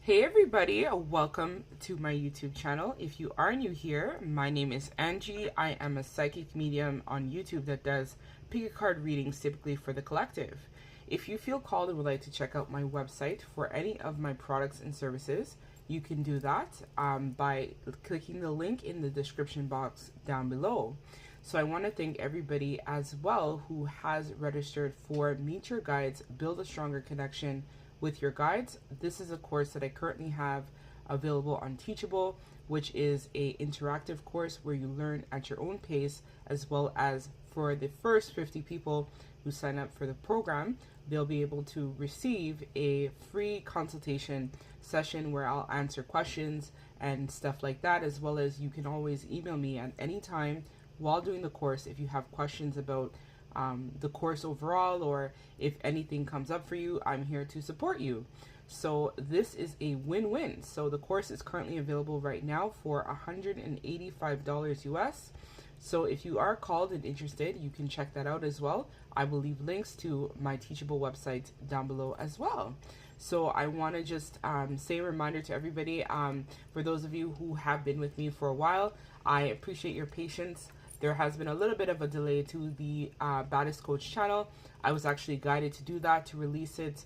Hey everybody, welcome to my YouTube channel. If you are new here, my name is Angie. I am a psychic medium on YouTube that does Pickacard readings typically for the collective. If you feel called and would like to check out my website for any of my products and services, you can do that by clicking the link in the description box down below. So I want to thank everybody as well who has registered for Meet Your Guides, Build a Stronger Connection with Your Guides. This is a course that I currently have available on Teachable, which is a interactive course where you learn at your own pace, as well as for the first 50 people who sign up for the program, they'll be able to receive a free consultation session where I'll answer questions and stuff like that, as well as you can always email me at any time while doing the course if you have questions about the course overall, or if anything comes up for you, I'm here to support you. So this is a win-win. So the course is currently available right now for $185 US. So if you are called and interested, you can check that out as well. I will leave links to my Teachable website down below as well. So I want to just say a reminder to everybody, for those of you who have been with me for a while, I appreciate your patience. There has been a little bit of a delay to the Baddest Coach channel. I was actually guided to do that, to release it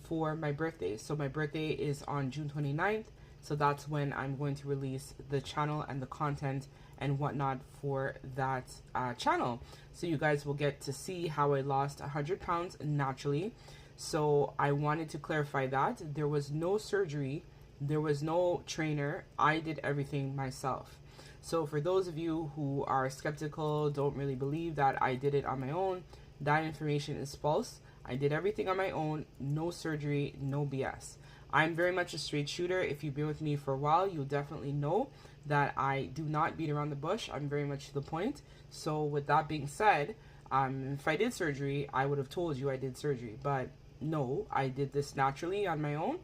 for my birthday. So my birthday is on June 29th. So that's when I'm going to release the channel and the content and whatnot for that channel. So you guys will get to see how I lost 100 pounds naturally. So I wanted to clarify that. There was no surgery. There was no trainer. I did everything myself. So for those of you who are skeptical, don't really believe that I did it on my own, that information is false. I did everything on my own, no surgery, no BS. I'm very much a straight shooter. If you've been with me for a while, you'll definitely know that I do not beat around the bush. I'm very much to the point. So with that being said, if I did surgery, I would have told you I did surgery. But no, I did this naturally on my own.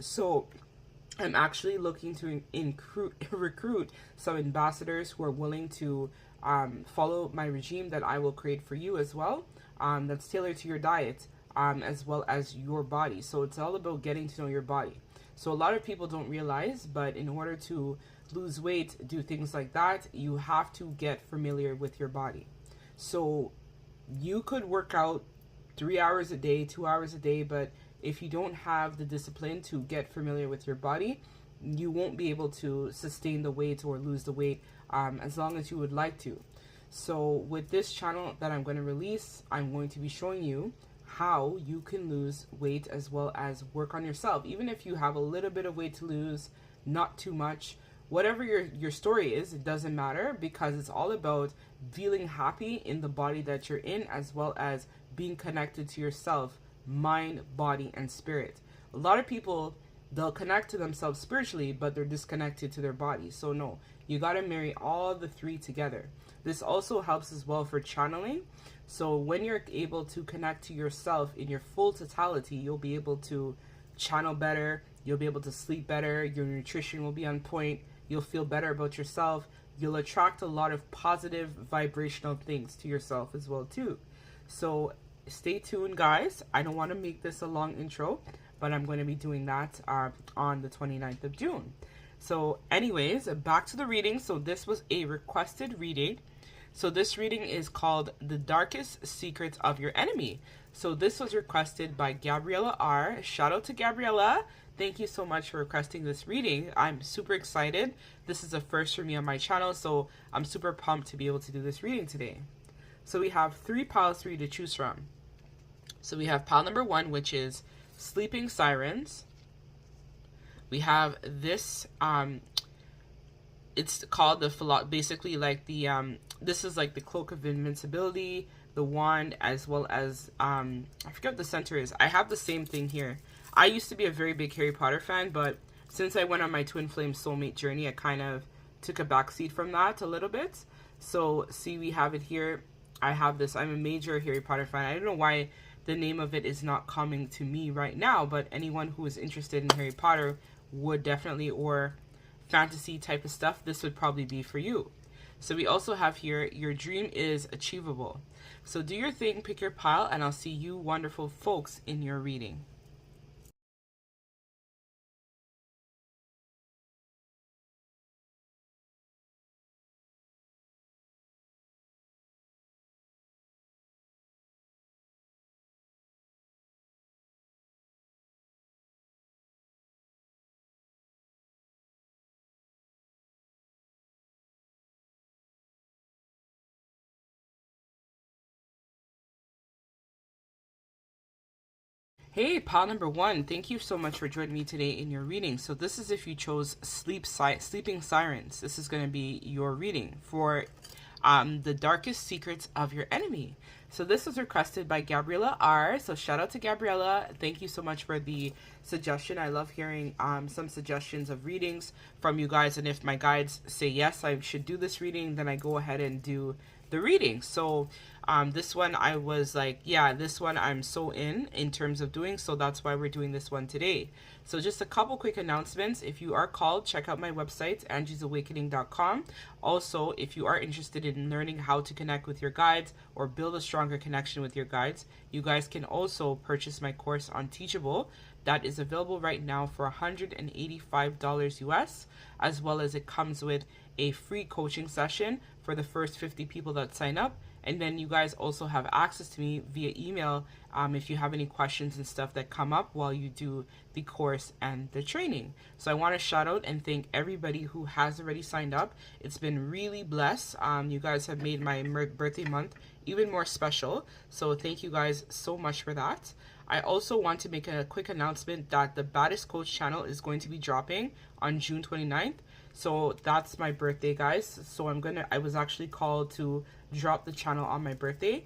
So I'm actually looking to recruit some ambassadors who are willing to follow my regime that I will create for you as well, that's tailored to your diet as well as your body. So it's all about getting to know your body. So a lot of people don't realize, but in order to lose weight, do things like that, you have to get familiar with your body. So you could work out 3 hours a day, 2 hours a day, but if you don't have the discipline to get familiar with your body, you won't be able to sustain the weight or lose the weight as long as you would like to. So with this channel that I'm going to release, I'm going to be showing you how you can lose weight as well as work on yourself. Even if you have a little bit of weight to lose, not too much, whatever your story is, it doesn't matter, because it's all about feeling happy in the body that you're in, as well as being connected to yourself, mind, body, and spirit. A lot of people, they'll connect to themselves spiritually, but they're disconnected to their body. So no, you got to marry all the three together. This also helps as well for channeling. So when you're able to connect to yourself in your full totality, you'll be able to channel better, you'll be able to sleep better, your nutrition will be on point, you'll feel better about yourself, you'll attract a lot of positive vibrational things to yourself as well too. So stay tuned, guys. I don't want to make this a long intro, but I'm going to be doing that on the 29th of June. So anyways, back to the reading. So this was a requested reading. So this reading is called The Darkest Secrets of Your Enemy. So this was requested by Gabriella R. Shout out to Gabriella. Thank you so much for requesting this reading. I'm super excited. This is a first for me on my channel, so I'm super pumped to be able to do this reading today. So we have 3 piles for you to choose from. So we have pile number 1, which is Sleeping Sirens. We have this, it's called the, basically like the, this is like the Cloak of Invincibility, the wand, as well as, I forget what the center is. I have the same thing here. I used to be a very big Harry Potter fan, but since I went on my twin flame soulmate journey, I kind of took a backseat from that a little bit. So see, we have it here. I have this. I'm a major Harry Potter fan. I don't know why the name of it is not coming to me right now, but anyone who is interested in Harry Potter would definitely, or fantasy type of stuff, this would probably be for you. So we also have here, your dream is achievable. So do your thing, pick your pile, and I'll see you wonderful folks in your reading. Hey, pile number one, thank you so much for joining me today in your reading. So this is if you chose Sleeping Sirens. This is going to be your reading for the darkest secrets of your enemy. So this was requested by Gabriella R. So shout out to Gabriella. Thank you so much for the suggestion. I love hearing some suggestions of readings from you guys. And if my guides say yes, I should do this reading, then I go ahead and do the reading. So this one I was like, yeah, this one I'm so in terms of doing, so that's why we're doing this one today. So just a couple quick announcements. If you are called, check out my website, angiesawakening.com. Also, if you are interested in learning how to connect with your guides or build a stronger connection with your guides, you guys can also purchase my course on Teachable. That is available right now for $185 US, as well as it comes with a free coaching session for the first 50 people that sign up. And then you guys also have access to me via email if you have any questions and stuff that come up while you do the course and the training. So I want to shout out and thank everybody who has already signed up. It's been really blessed. You guys have made my birthday month even more special. So thank you guys so much for that. I also want to make a quick announcement that the Baddest Coach channel is going to be dropping on June 29th. So that's my birthday, guys. So I was actually called to drop the channel on my birthday.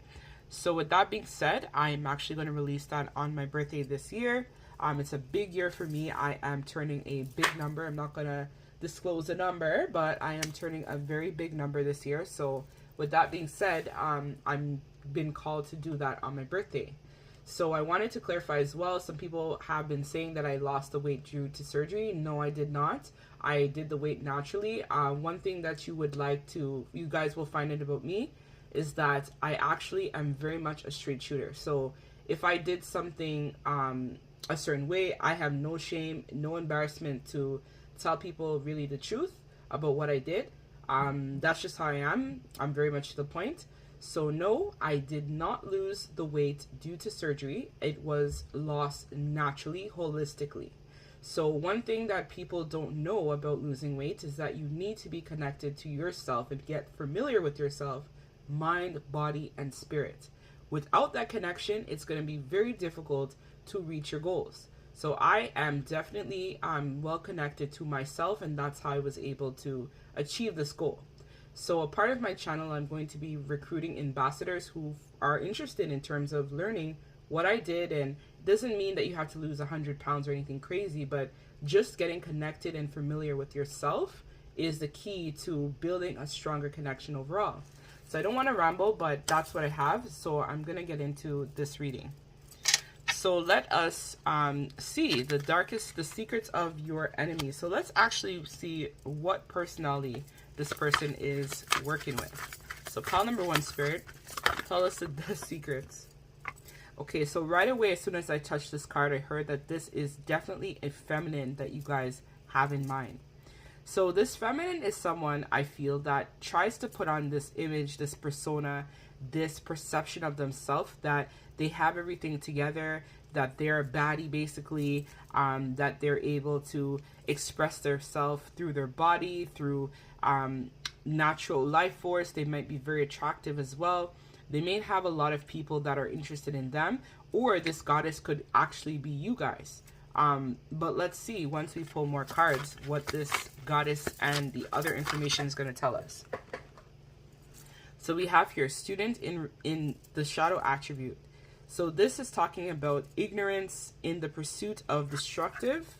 So with that being said, I'm actually going to release that on my birthday this year. It's a big year for me. I am turning a big number. I'm not going to disclose a number, but I am turning a very big number this year. So with that being said, I'm been called to do that on my birthday. So I wanted to clarify as well, some people have been saying that I lost the weight due to surgery. No, I did not. I did the weight naturally. One thing that you guys will find out about me is that I actually am very much a straight shooter. So if I did something a certain way, I have no shame, no embarrassment to tell people really the truth about what I did. That's just how I am. I'm very much to the point. So no, I did not lose the weight due to surgery. It was lost naturally, holistically. So one thing that people don't know about losing weight is that you need to be connected to yourself and get familiar with yourself, mind, body, and spirit. Without that connection, it's going to be very difficult to reach your goals. So I am definitely well connected to myself, and that's how I was able to achieve this goal. So a part of my channel, I'm going to be recruiting ambassadors who are interested in terms of learning what I did. And it doesn't mean that you have to lose 100 pounds or anything crazy, but just getting connected and familiar with yourself is the key to building a stronger connection overall. So I don't want to ramble, but that's what I have. So I'm going to get into this reading. So let us see the secrets of your enemy. So let's actually see what personality this person is working with. So pile number one, Spirit, tell us the secrets. Okay, so right away, as soon as I touched this card, I heard that this is definitely a feminine that you guys have in mind. So this feminine is someone, I feel, that tries to put on this image, this persona, this perception of themselves that they have everything together, that they're a baddie basically, that they're able to express themselves through their body, through natural life force. They might be very attractive as well. They may have a lot of people that are interested in them, or this goddess could actually be you guys. But let's see, once we pull more cards, what this goddess and the other information is going to tell us. So we have here, student in the shadow attribute. So this is talking about ignorance in the pursuit of destructive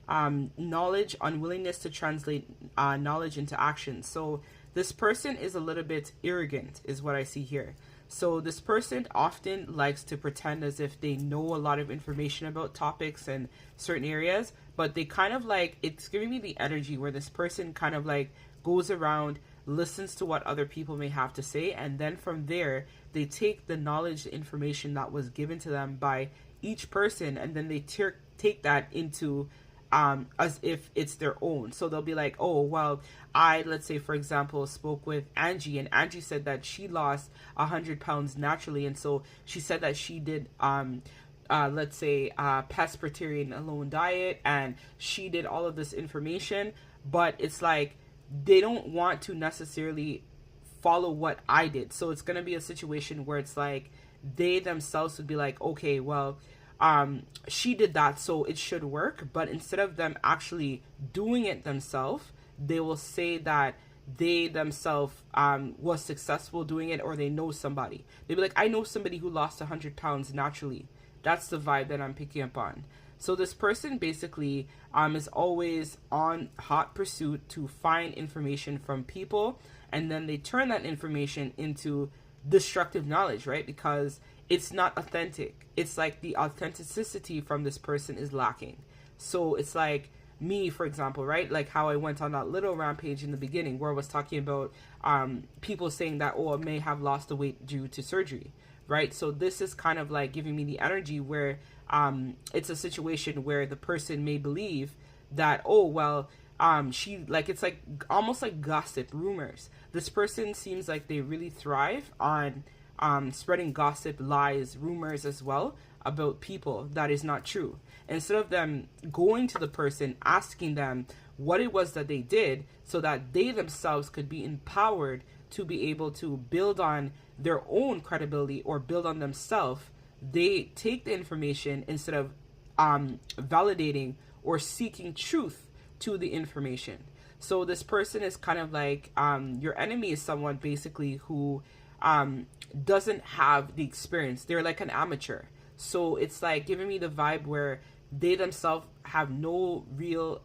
knowledge, unwillingness to translate knowledge into action. So this person is a little bit arrogant, is what I see here. So this person often likes to pretend as if they know a lot of information about topics and certain areas, but they kind of like, it's giving me the energy where this person kind of like goes around, listens to what other people may have to say, and then from there, they take the knowledge, the information that was given to them by each person, and then they take that into as if it's their own. So they'll be like, oh, well, let's say, for example, spoke with Angie, and Angie said that she lost 100 pounds naturally, and so she said that she did, let's say, pescatarian alone diet, and she did all of this information, but it's like, they don't want to necessarily follow what I did. So it's going to be a situation where it's like, they themselves would be like, okay, well, she did that, so it should work. But instead of them actually doing it themselves, they will say that they themselves was successful doing it, or they know somebody. They'd be like, I know somebody who lost 100 pounds naturally. That's the vibe that I'm picking up on. So this person basically is always on hot pursuit to find information from people, and then they turn that information into destructive knowledge, right? Because it's not authentic. It's like the authenticity from this person is lacking. So it's like me, for example, right? Like how I went on that little rampage in the beginning where I was talking about people saying that, oh, I may have lost the weight due to surgery, right? So this is kind of like giving me the energy where it's a situation where the person may believe that, oh, well, she, like, it's like almost like gossip, rumors. This person seems like they really thrive on spreading gossip, lies, rumors as well about people that is not true. Instead of them going to the person, asking them what it was that they did so that they themselves could be empowered to be able to build on their own credibility or build on themselves, they take the information instead of validating or seeking truth to the information. So this person is kind of like, your enemy is someone basically who doesn't have the experience. They're like an amateur. So it's like giving me the vibe where they themselves have no real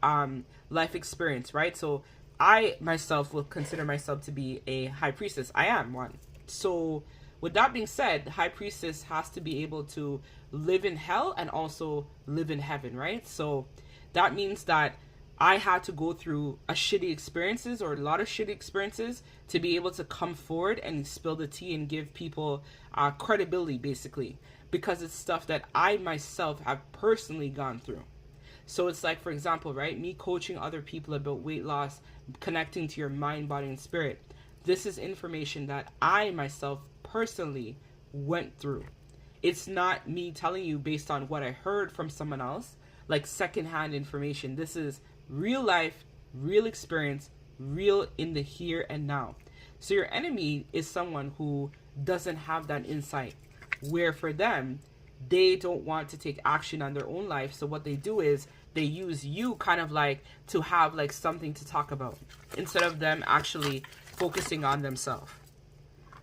life experience, right? So I myself will consider myself to be a high priestess. I am one. So with that being said, high priestess has to be able to live in hell and also live in heaven, right? So that means that I had to go through a shitty experiences or a lot of shitty experiences to be able to come forward and spill the tea and give people credibility, basically, because it's stuff that I myself have personally gone through. So it's like, for example, right, me coaching other people about weight loss, connecting to your mind, body, and spirit. This is information that I myself personally went through. It's not me telling you based on what I heard from someone else, like secondhand information. This is real life, real experience, real in the here and now. So your enemy is someone who doesn't have that insight, where for them, they don't want to take action on their own life. So what they do is they use you kind of like to have like something to talk about instead of them actually focusing on themselves.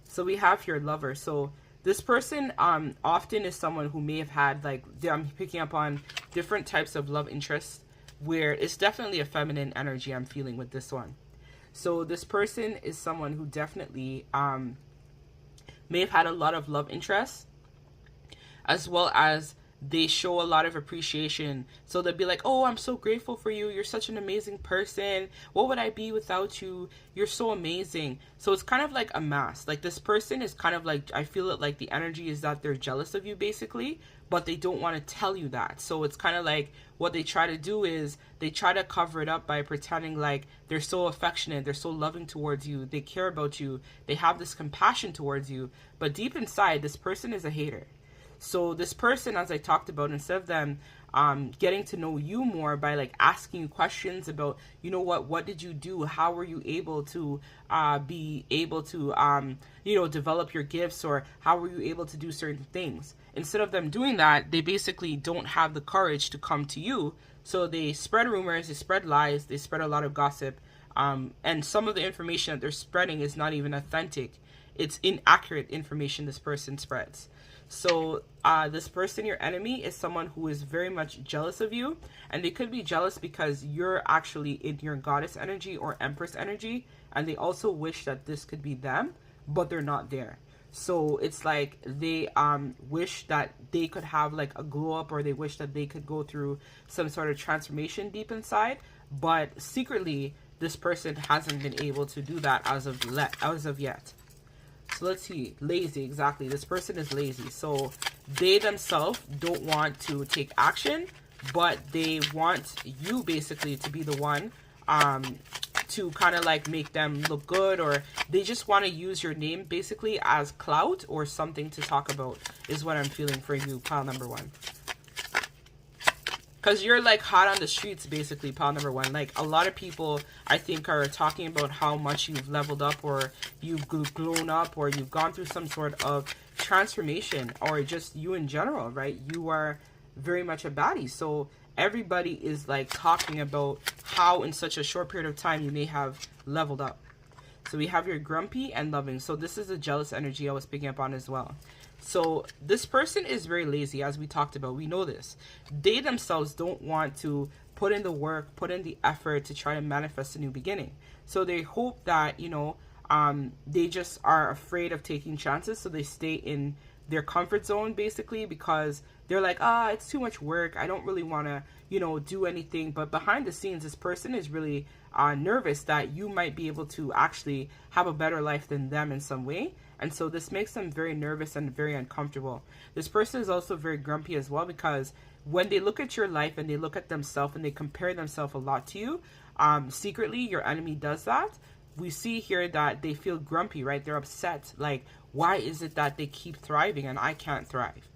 So we have your lover. So this person often is someone who may have had, like, I'm picking up on different types of love interests, where it's definitely a feminine energy I'm feeling with this one. So this person is someone who definitely may have had a lot of love interests, as well as they show a lot of appreciation. So they'll be like, oh, I'm so grateful for you. You're such an amazing person. What would I be without you? You're so amazing. So it's kind of like a mask. Like this person is kind of like, I feel it like the energy is that they're jealous of you basically, but they don't want to tell you that. So it's kind of like what they try to do is they try to cover it up by pretending like they're so affectionate, they're so loving towards you, they care about you, they have this compassion towards you, but deep inside, this person is a hater. So this person, as I talked about, instead of them getting to know you more by like asking you questions about, you know what did you do? How were you able to be able to, develop your gifts, or how were you able to do certain things? Instead of them doing that, they basically don't have the courage to come to you. So they spread rumors, they spread lies, they spread a lot of gossip. And some of the information that they're spreading is not even authentic. It's inaccurate information this person spreads. So this person, your enemy, is someone who is very much jealous of you. And they could be jealous because you're actually in your goddess energy or empress energy. And they also wish that this could be them, but they're not there. So it's like they wish that they could have like a glow up, or they wish that they could go through some sort of transformation deep inside. But secretly, this person hasn't been able to do that as of yet. So let's see. Lazy, exactly. This person is lazy. So they themselves don't want to take action, but they want you basically to be the one to kind of like make them look good, or they just want to use your name basically as clout or something to talk about, is what I'm feeling for you, pile number one. Because you're like hot on the streets, basically, pile number one. Like a lot of people, I think, are talking about how much you've leveled up, or you've grown up, or you've gone through some sort of transformation, or just you in general, right? You are very much a baddie. So everybody is like talking about how in such a short period of time you may have leveled up. So we have your grumpy and loving. So this is a jealous energy I was picking up on as well. So this person is very lazy, as we talked about. We know this. They themselves don't want to put in the work, put in the effort to try to manifest a new beginning. So they hope that, you know, they just are afraid of taking chances. So they stay in their comfort zone, basically, because they're like, it's too much work. I don't really want to, you know, do anything. But behind the scenes, this person is really nervous that you might be able to actually have a better life than them in some way. And so this makes them very nervous and very uncomfortable. This person is also very grumpy as well, because when they look at your life and they look at themselves and they compare themselves a lot to you, secretly your enemy does that. We see here that they feel grumpy, right? They're upset. Like, why is it that they keep thriving and I can't thrive?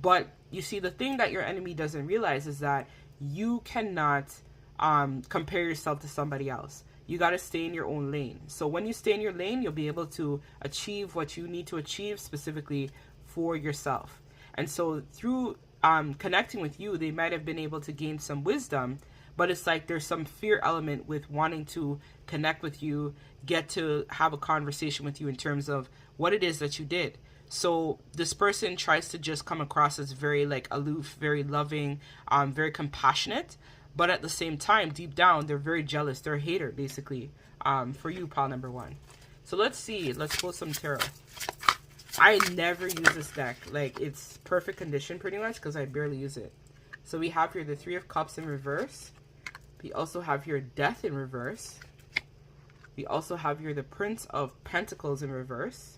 But you see, the thing that your enemy doesn't realize is that you cannot compare yourself to somebody else. You got to stay in your own lane. So when you stay in your lane, you'll be able to achieve what you need to achieve specifically for yourself. And so through connecting with you, they might have been able to gain some wisdom, but it's like there's some fear element with wanting to connect with you, get to have a conversation with you in terms of what it is that you did. So this person tries to just come across as very like aloof, very loving, very compassionate. But at the same time, deep down, they're very jealous. They're a hater, basically, for you, pile number one. So let's see. Let's pull some tarot. I never use this deck. Like, it's perfect condition, pretty much, because I barely use it. So we have here the Three of Cups in reverse. We also have here Death in reverse. We also have here the Prince of Pentacles in reverse.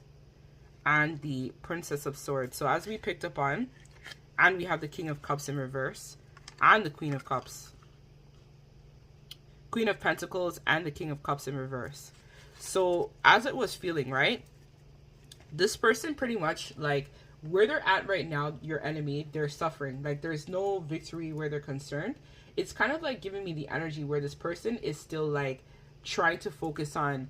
And the Princess of Swords. So as we picked up on, and we have the King of Cups in reverse. And the Queen of Cups. Queen of Pentacles and the King of Cups in reverse. So as it was feeling, right? This person pretty much, like, where they're at right now, your enemy, they're suffering. Like, there's no victory where they're concerned. It's kind of like giving me the energy where this person is still, like, trying to focus on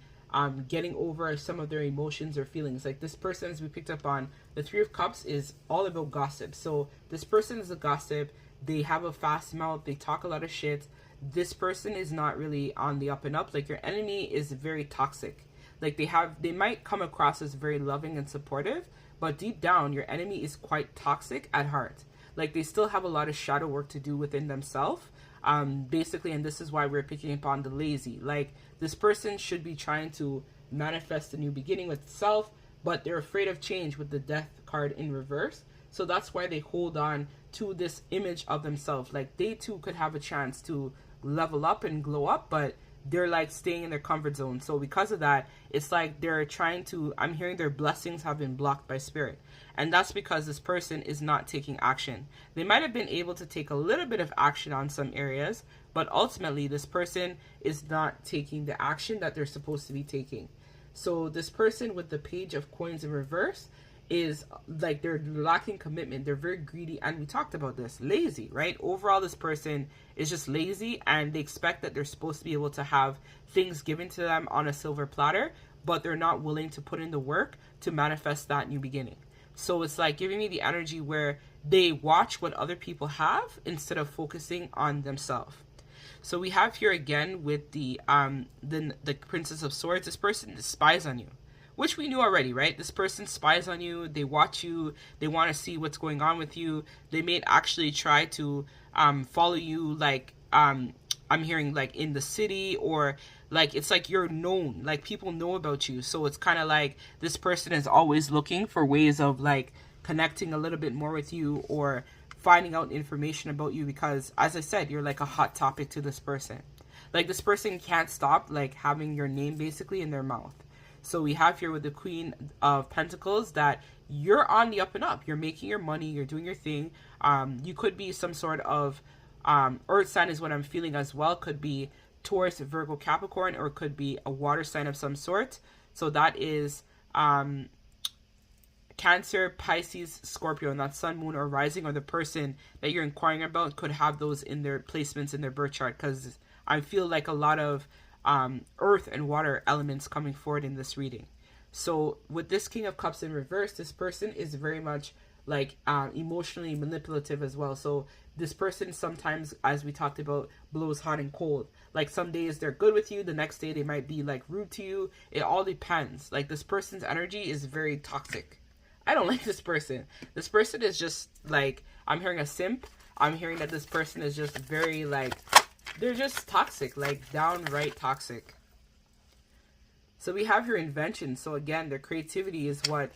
getting over some of their emotions or feelings. Like, this person, as we picked up on, the Three of Cups is all about gossip. So this person is a gossip. They have a fast mouth. They talk a lot of shit. This person is not really on the up and up. Like, your enemy is very toxic. Like, they might come across as very loving and supportive, but deep down, your enemy is quite toxic at heart. Like, they still have a lot of shadow work to do within themselves. Basically, and this is why we're picking up on the lazy. Like, this person should be trying to manifest a new beginning with itself, but they're afraid of change with the Death card in reverse. So that's why they hold on to this image of themselves. Like, they too could have a chance to level up and glow up, but they're like staying in their comfort zone. So because of that, it's like they're trying to, I'm hearing their blessings have been blocked by spirit. And that's because this person is not taking action. They might have been able to take a little bit of action on some areas, but ultimately this person is not taking the action that they're supposed to be taking. So this person with the Page of Coins in reverse is like they're lacking commitment. They're very greedy, and we talked about this. Lazy, right? Overall, this person is just lazy, and they expect that they're supposed to be able to have things given to them on a silver platter, but they're not willing to put in the work to manifest that new beginning. So it's like giving me the energy where they watch what other people have instead of focusing on themselves. So we have here again with the Princess of Swords. This person spies on you, which we knew already, right? This person spies on you. They watch you. They want to see what's going on with you. They may actually try to follow you, like I'm hearing, like in the city, or like it's like you're known, like people know about you. So it's kind of like this person is always looking for ways of like connecting a little bit more with you or finding out information about you, because as I said, you're like a hot topic to this person. Like, this person can't stop like having your name basically in their mouth. So we have here with the Queen of Pentacles that you're on the up and up. You're making your money. You're doing your thing. You could be some sort of earth sign is what I'm feeling as well. Could be Taurus, Virgo, Capricorn, or it could be a water sign of some sort. So that is Cancer, Pisces, Scorpio, and that sun, moon, or rising, or the person that you're inquiring about could have those in their placements in their birth chart, because I feel like a lot of earth and water elements coming forward in this reading. So with this King of Cups in reverse, this person is very much like emotionally manipulative as well. So this person sometimes, as we talked about, blows hot and cold. Like some days they're good with you, the next day they might be like rude to you. It all depends. Like this person's energy is very toxic. I don't like this person. This person is just like, I'm hearing a simp. I'm hearing that this person is just very like, they're just toxic, like downright toxic. So we have your invention. So again, their creativity is what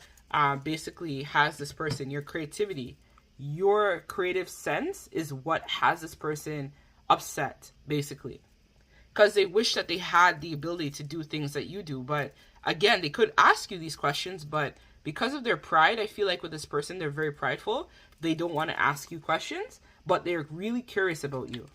basically has this person. Your creativity, your creative sense is what has this person upset, basically. Because they wish that they had the ability to do things that you do. But again, they could ask you these questions, but because of their pride, I feel like with this person, they're very prideful. They don't want to ask you questions, but they're really curious about you.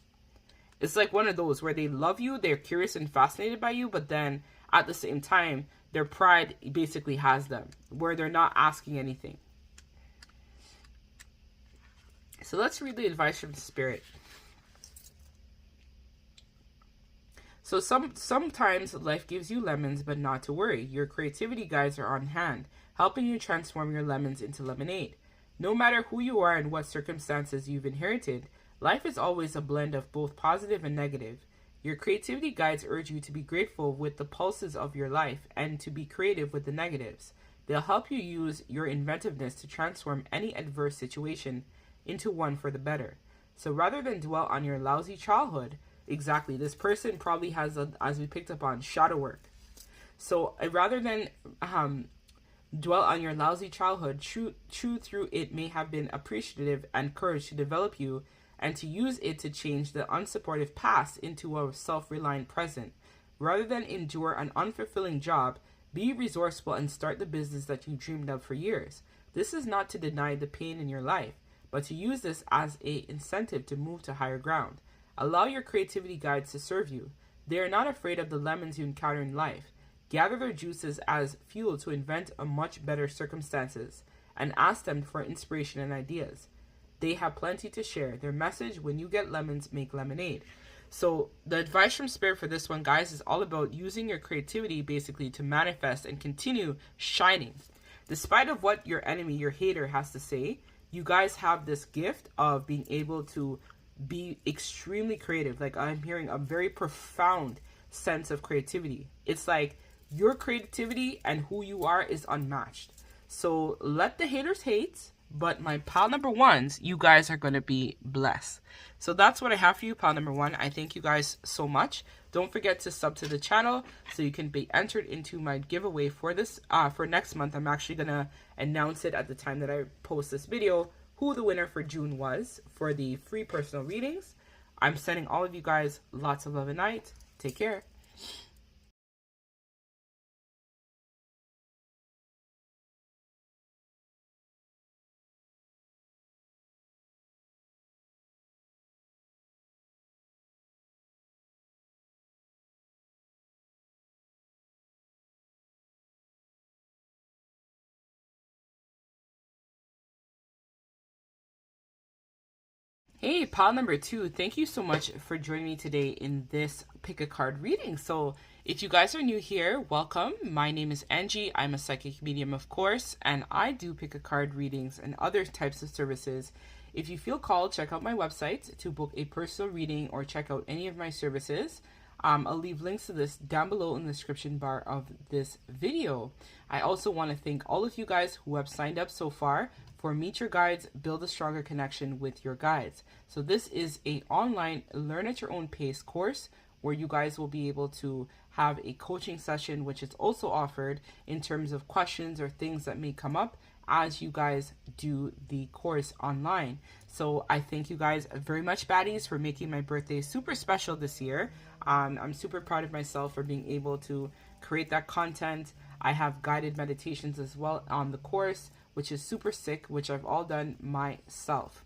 It's like one of those where they love you, they're curious and fascinated by you, but then at the same time, their pride basically has them, where they're not asking anything. So let's read the advice from Spirit. So sometimes life gives you lemons, but not to worry. Your creativity guides are on hand, helping you transform your lemons into lemonade. No matter who you are and what circumstances you've inherited, life is always a blend of both positive and negative. Your creativity guides urge you to be grateful with the pulses of your life and to be creative with the negatives. They'll help you use your inventiveness to transform any adverse situation into one for the better. So rather than dwell on your lousy childhood, exactly, this person probably has, as we picked up on, shadow work. So rather than dwell on your lousy childhood, chew through it may have been appreciative and courage to develop you and to use it to change the unsupportive past into a self-reliant present. Rather than endure an unfulfilling job, be resourceful and start the business that you dreamed of for years. This is not to deny the pain in your life, but to use this as an incentive to move to higher ground. Allow your creativity guides to serve you. They are not afraid of the lemons you encounter in life. Gather their juices as fuel to invent a much better circumstances, and ask them for inspiration and ideas. They have plenty to share. Their message, when you get lemons, make lemonade. So the advice from Spirit for this one, guys, is all about using your creativity basically to manifest and continue shining. Despite of what your enemy, your hater has to say, you guys have this gift of being able to be extremely creative. Like I'm hearing a very profound sense of creativity. It's like your creativity and who you are is unmatched. So let the haters hate, but my pile number ones, you guys are going to be blessed. So that's what I have for you, pile number one. I thank you guys so much. Don't forget to sub to the channel so you can be entered into my giveaway for this for next month. I'm actually going to announce it at the time that I post this video, who the winner for June was for the free personal readings. I'm sending all of you guys lots of love and light. Take care. Hey, pile number two, thank you so much for joining me today in this pick a card reading. So if you guys are new here, welcome. My name is Angie. I'm a psychic medium, of course, and I do pick a card readings and other types of services. If you feel called, check out my website to book a personal reading or check out any of my services. I'll leave links to this down below in the description bar of this video. I also want to thank all of you guys who have signed up so far for Meet Your Guides, Build a Stronger Connection with Your Guides. So this is an online learn at your own pace course where you guys will be able to have a coaching session, which is also offered in terms of questions or things that may come up as you guys do the course online. So I thank you guys very much, baddies, for making my birthday super special this year. I'm super proud of myself for being able to create that content. I have guided meditations as well on the course, which is super sick, which I've all done myself.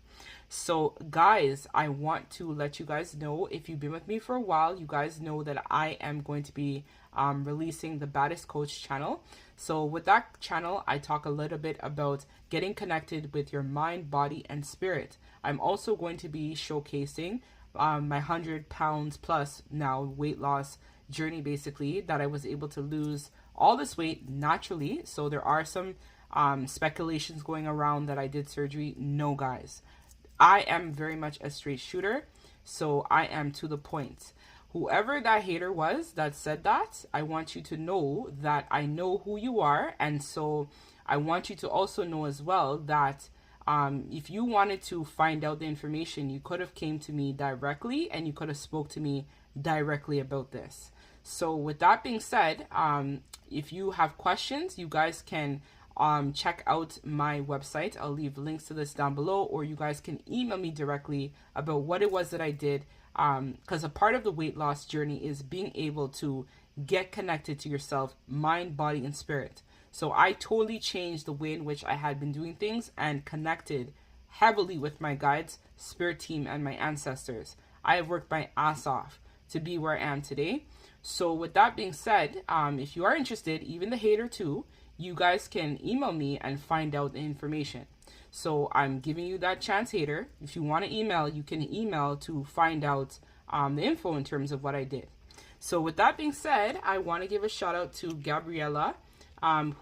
So guys, I want to let you guys know, if you've been with me for a while, you guys know that I am going to be releasing the Baddest Coach channel. So with that channel, I talk a little bit about getting connected with your mind, body, and spirit. I'm also going to be showcasing my 100 pounds plus now weight loss journey, basically, that I was able to lose all this weight naturally. So there are some speculations going around that I did surgery. No, guys. I am very much a straight shooter, so I am to the point. Whoever that hater was that said that, I want you to know that I know who you are, and so I want you to also know as well that if you wanted to find out the information, you could have came to me directly and you could have spoke to me directly about this. So with that being said, if you have questions, you guys can check out my website. I'll leave links to this down below, or you guys can email me directly about what it was that I did, because a part of the weight loss journey is being able to get connected to yourself, mind, body, and spirit. So I totally changed the way in which I had been doing things and connected heavily with my guides, spirit team, and my ancestors. I have worked my ass off to be where I am today. So with that being said, if you are interested, even the hater too, you guys can email me and find out the information. So I'm giving you that chance, hater. If you want to email, you can email to find out the info in terms of what I did. So with that being said, I want to give a shout out to Gabriella,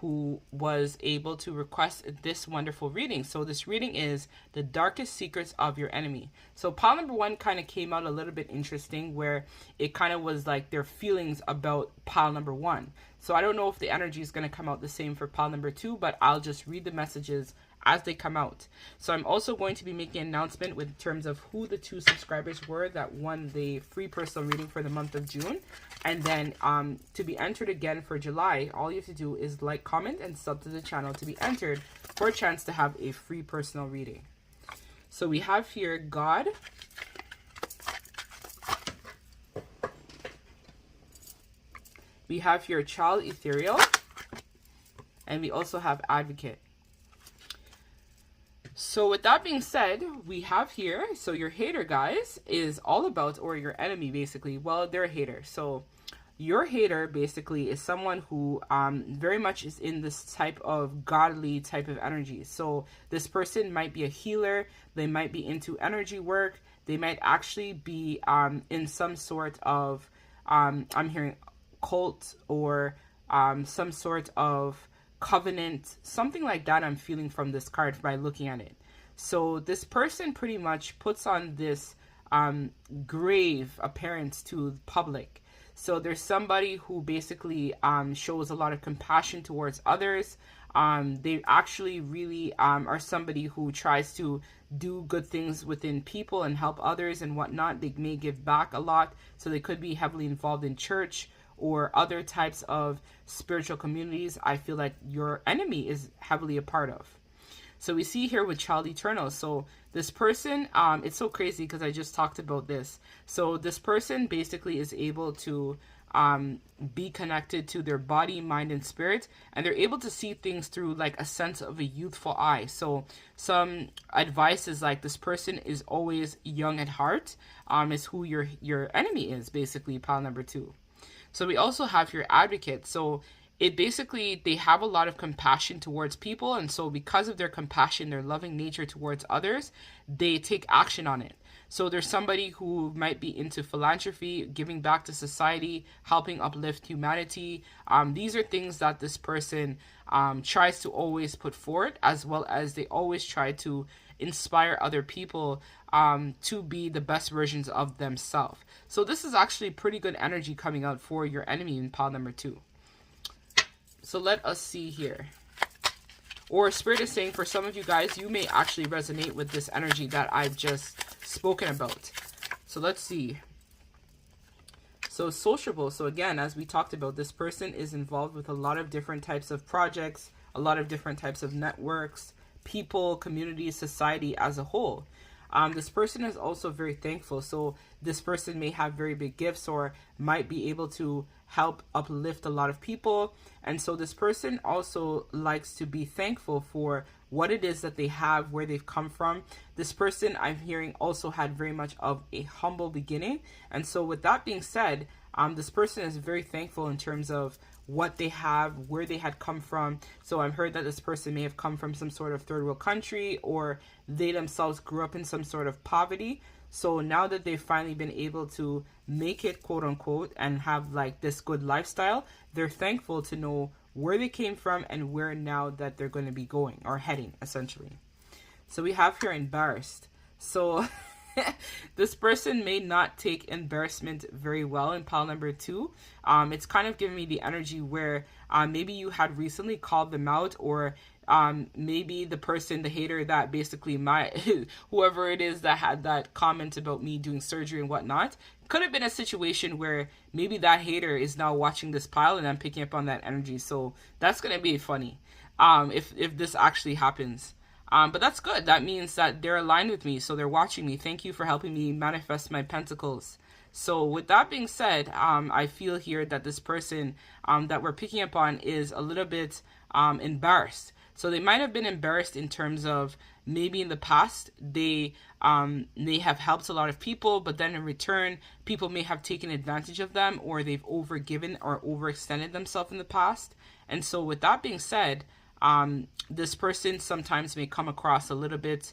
who was able to request this wonderful reading. So this reading is The Darkest Secrets of Your Enemy. So pile number 1 kind of came out a little bit interesting, where it kind of was like their feelings about pile number 1. So I don't know if the energy is going to come out the same for pile number 2, but I'll just read the messages as they come out. So I'm also going to be making an announcement with terms of who the 2 subscribers were that won the free personal reading for the month of June. And then to be entered again for July, all you have to do is like, comment, and sub to the channel to be entered for a chance to have a free personal reading. So we have here God, we have here Child Ethereal, and we also have Advocate. So with that being said, we have here, so your hater, guys, is all about, or your enemy basically, well, they're a hater. So your hater basically is someone who very much is in this type of godly type of energy. So this person might be a healer, they might be into energy work, they might actually be in some sort of, I'm hearing cult, or some sort of covenant, something like that I'm feeling from this card by looking at it. So this person pretty much puts on this grave appearance to the public. So there's somebody who basically shows a lot of compassion towards others. They actually really are somebody who tries to do good things within people and help others and whatnot. They may give back a lot, so they could be heavily involved in church or other types of spiritual communities. I feel like your enemy is heavily a part of. So we see here with Child Eternal. So this person, it's so crazy because I just talked about this. So this person basically is able to be connected to their body, mind, and spirit, and they're able to see things through like a sense of a youthful eye. So some advice is like, this person is always young at heart, is who your enemy is, basically, pile number 2. So we also have your Advocate. So it basically, they have a lot of compassion towards people, and so because of their compassion, their loving nature towards others, they take action on it. So there's somebody who might be into philanthropy, giving back to society, helping uplift humanity. These are things that this person tries to always put forward, as well as they always try to inspire other people to be the best versions of themselves. So this is actually pretty good energy coming out for your enemy in pile number 2. So let us see here. Or Spirit is saying, for some of you guys, you may actually resonate with this energy that I've just spoken about. So let's see. So sociable. So again, as we talked about, this person is involved with a lot of different types of projects, a lot of different types of networks, people, communities, society as a whole. This person is also very thankful. So this person may have very big gifts or might be able to help uplift a lot of people. And so this person also likes to be thankful for what it is that they have, where they've come from. This person, I'm hearing, also had very much of a humble beginning. And so with that being said, this person is very thankful in terms of what they have, where they had come from. So I've heard that this person may have come from some sort of third world country, or they themselves grew up in some sort of poverty. So now that they've finally been able to make it, quote unquote, and have like this good lifestyle, they're thankful to know where they came from and where now that they're going to be going or heading, essentially. So we have here embarrassed. So this person may not take embarrassment very well in pile number 2. It's kind of giving me the energy where maybe you had recently called them out, or maybe the person, the hater that basically whoever it is that had that comment about me doing surgery and whatnot, could have been a situation where maybe that hater is now watching this pile and I'm picking up on that energy. So that's going to be funny if this actually happens. But that's good. That means that they're aligned with me, so they're watching me. Thank you for helping me manifest my pentacles. So with that being said, I feel here that this person that we're picking up on is a little bit embarrassed. So they might have been embarrassed in terms of maybe in the past they have helped a lot of people, but then in return people may have taken advantage of them, or they've overgiven or overextended themselves in the past. And so with that being said, this person sometimes may come across a little bit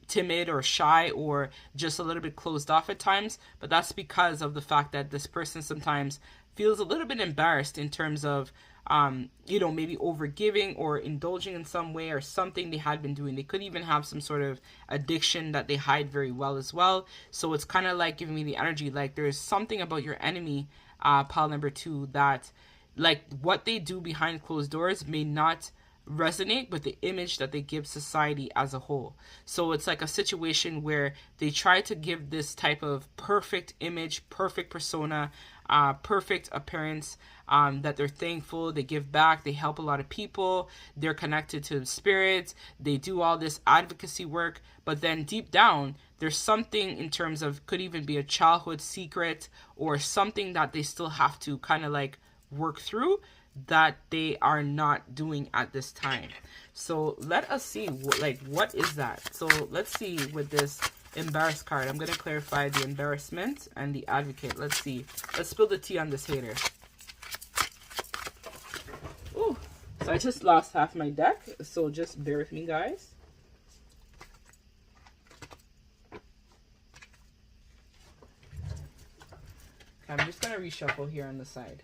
timid or shy, or just a little bit closed off at times, but that's because of the fact that this person sometimes feels a little bit embarrassed in terms of maybe overgiving or indulging in some way or something they had been doing. They could even have some sort of addiction that they hide very well as well. So it's kind of like giving me the energy like there's something about your enemy, pile number 2, that like what they do behind closed doors may not resonate with the image that they give society as a whole. So it's like a situation where they try to give this type of perfect image, perfect persona, perfect appearance, that they're thankful, they give back, they help a lot of people, they're connected to the spirits, they do all this advocacy work, but then deep down there's something in terms of, could even be a childhood secret or something that they still have to kind of like work through that they are not doing at this time. So let us see what is that. So let's see with this embarrassed card. I'm going to clarify the embarrassment and the advocate. Let's see. Let's spill the tea on this hater. Ooh, so I just lost half my deck, so just bear with me, guys. Okay, I'm just going to reshuffle here on the side.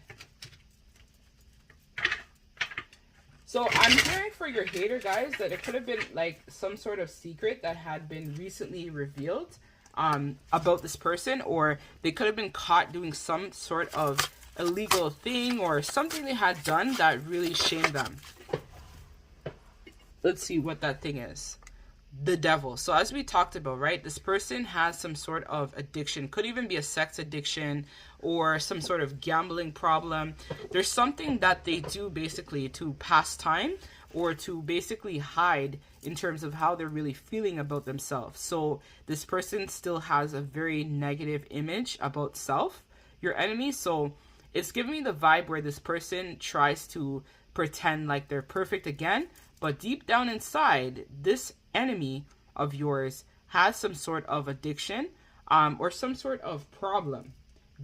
So I'm hearing for your hater, guys, that it could have been like some sort of secret that had been recently revealed about this person, or they could have been caught doing some sort of illegal thing or something they had done that really shamed them. Let's see what that thing is. The devil. So as we talked about, right, this person has some sort of addiction. Could even be a sex addiction or some sort of gambling problem. There's something that they do basically to pass time or to basically hide in terms of how they're really feeling about themselves. So this person still has a very negative image about self, your enemy. So it's giving me the vibe where this person tries to pretend like they're perfect again, but deep down inside, this enemy of yours has some sort of addiction or some sort of problem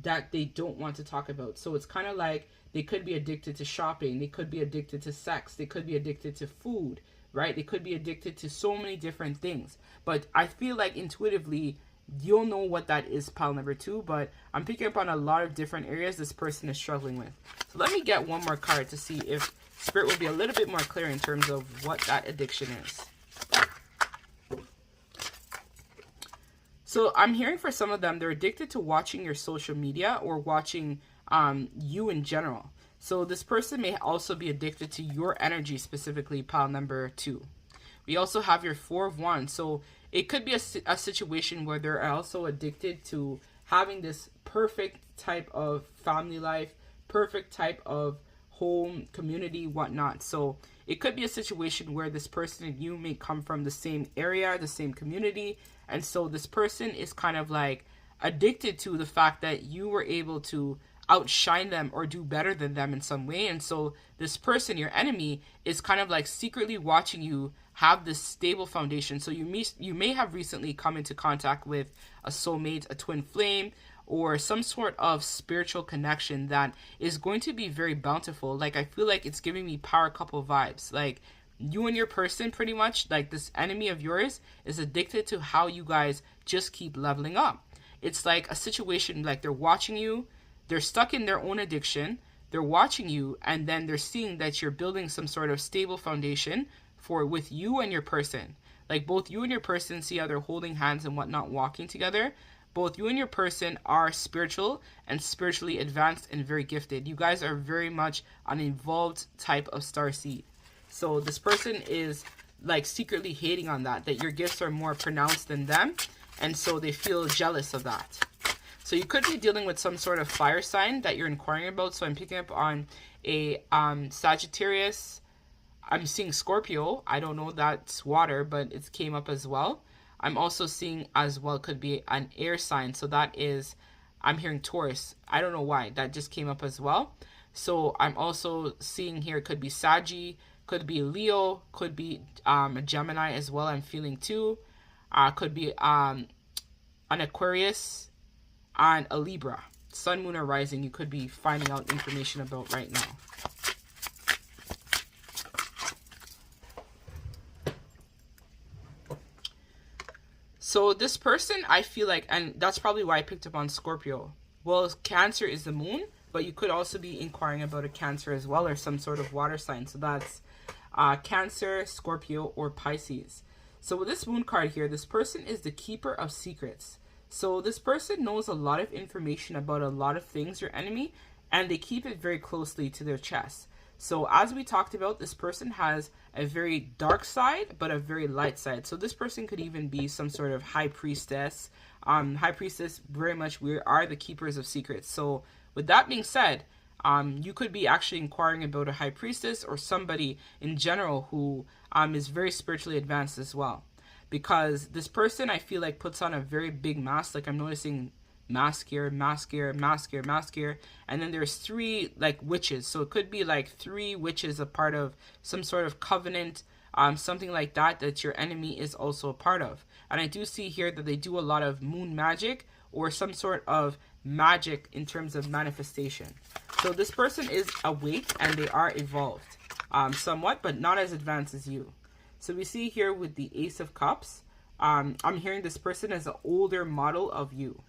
that they don't want to talk about. So it's kind of like they could be addicted to shopping, they could be addicted to sex, they could be addicted to food, right? They could be addicted to so many different things. But I feel like intuitively you'll know what that is, pile number 2, but I'm picking up on a lot of different areas this person is struggling with. So let me get one more card to see if Spirit will be a little bit more clear in terms of what that addiction is. So I'm hearing for some of them, they're addicted to watching your social media or watching you in general. So this person may also be addicted to your energy, specifically pile number 2. We also have your 4 of Wands. So it could be a situation where they're also addicted to having this perfect type of family life, perfect type of home, community, whatnot. So it could be a situation where this person and you may come from the same area, the same community. And so this person is kind of like addicted to the fact that you were able to outshine them or do better than them in some way. And so this person, your enemy, is kind of like secretly watching you have this stable foundation. So you may have recently come into contact with a soulmate, a twin flame, or some sort of spiritual connection that is going to be very bountiful. Like, I feel like it's giving me power couple vibes. Like, you and your person, pretty much, like this enemy of yours is addicted to how you guys just keep leveling up. It's like a situation like they're watching you, they're stuck in their own addiction, they're watching you, and then they're seeing that you're building some sort of stable foundation with you and your person. Like both you and your person, see how they're holding hands and whatnot, walking together. Both you and your person are spiritual and spiritually advanced and very gifted. You guys are very much an evolved type of starseed. So this person is like secretly hating on that your gifts are more pronounced than them. And so they feel jealous of that. So you could be dealing with some sort of fire sign that you're inquiring about. So I'm picking up on a Sagittarius. I'm seeing Scorpio. I don't know, that's water, but it came up as well. I'm also seeing as well could be an air sign. So that is, I'm hearing Taurus. I don't know why. That just came up as well. So I'm also seeing here could be Saggy, could be Leo, could be a Gemini as well. I'm feeling too. Could be an Aquarius and a Libra. Sun, moon, or rising you could be finding out information about right now. So this person, I feel like, and that's probably why I picked up on Scorpio. Well, Cancer is the moon, but you could also be inquiring about a Cancer as well, or some sort of water sign. So that's Cancer, Scorpio, or Pisces. So with this moon card here, this person is the keeper of secrets. So this person knows a lot of information about a lot of things, your enemy, and they keep it very closely to their chest. So as we talked about, this person has a very dark side, but a very light side. So this person could even be some sort of high priestess. High priestess, very much, we are the keepers of secrets. So with that being said, you could be actually inquiring about a high priestess or somebody in general who is very spiritually advanced as well. Because this person, I feel like, puts on a very big mask. Like I'm noticing mask here, mask here, mask here, mask here, and then there's 3 like witches. So it could be like 3 witches, a part of some sort of covenant, something like that your enemy is also a part of. And I do see here that they do a lot of moon magic or some sort of magic in terms of manifestation. So this person is awake and they are evolved somewhat, but not as advanced as you. So we see here with the Ace of Cups, I'm hearing this person as an older model of you.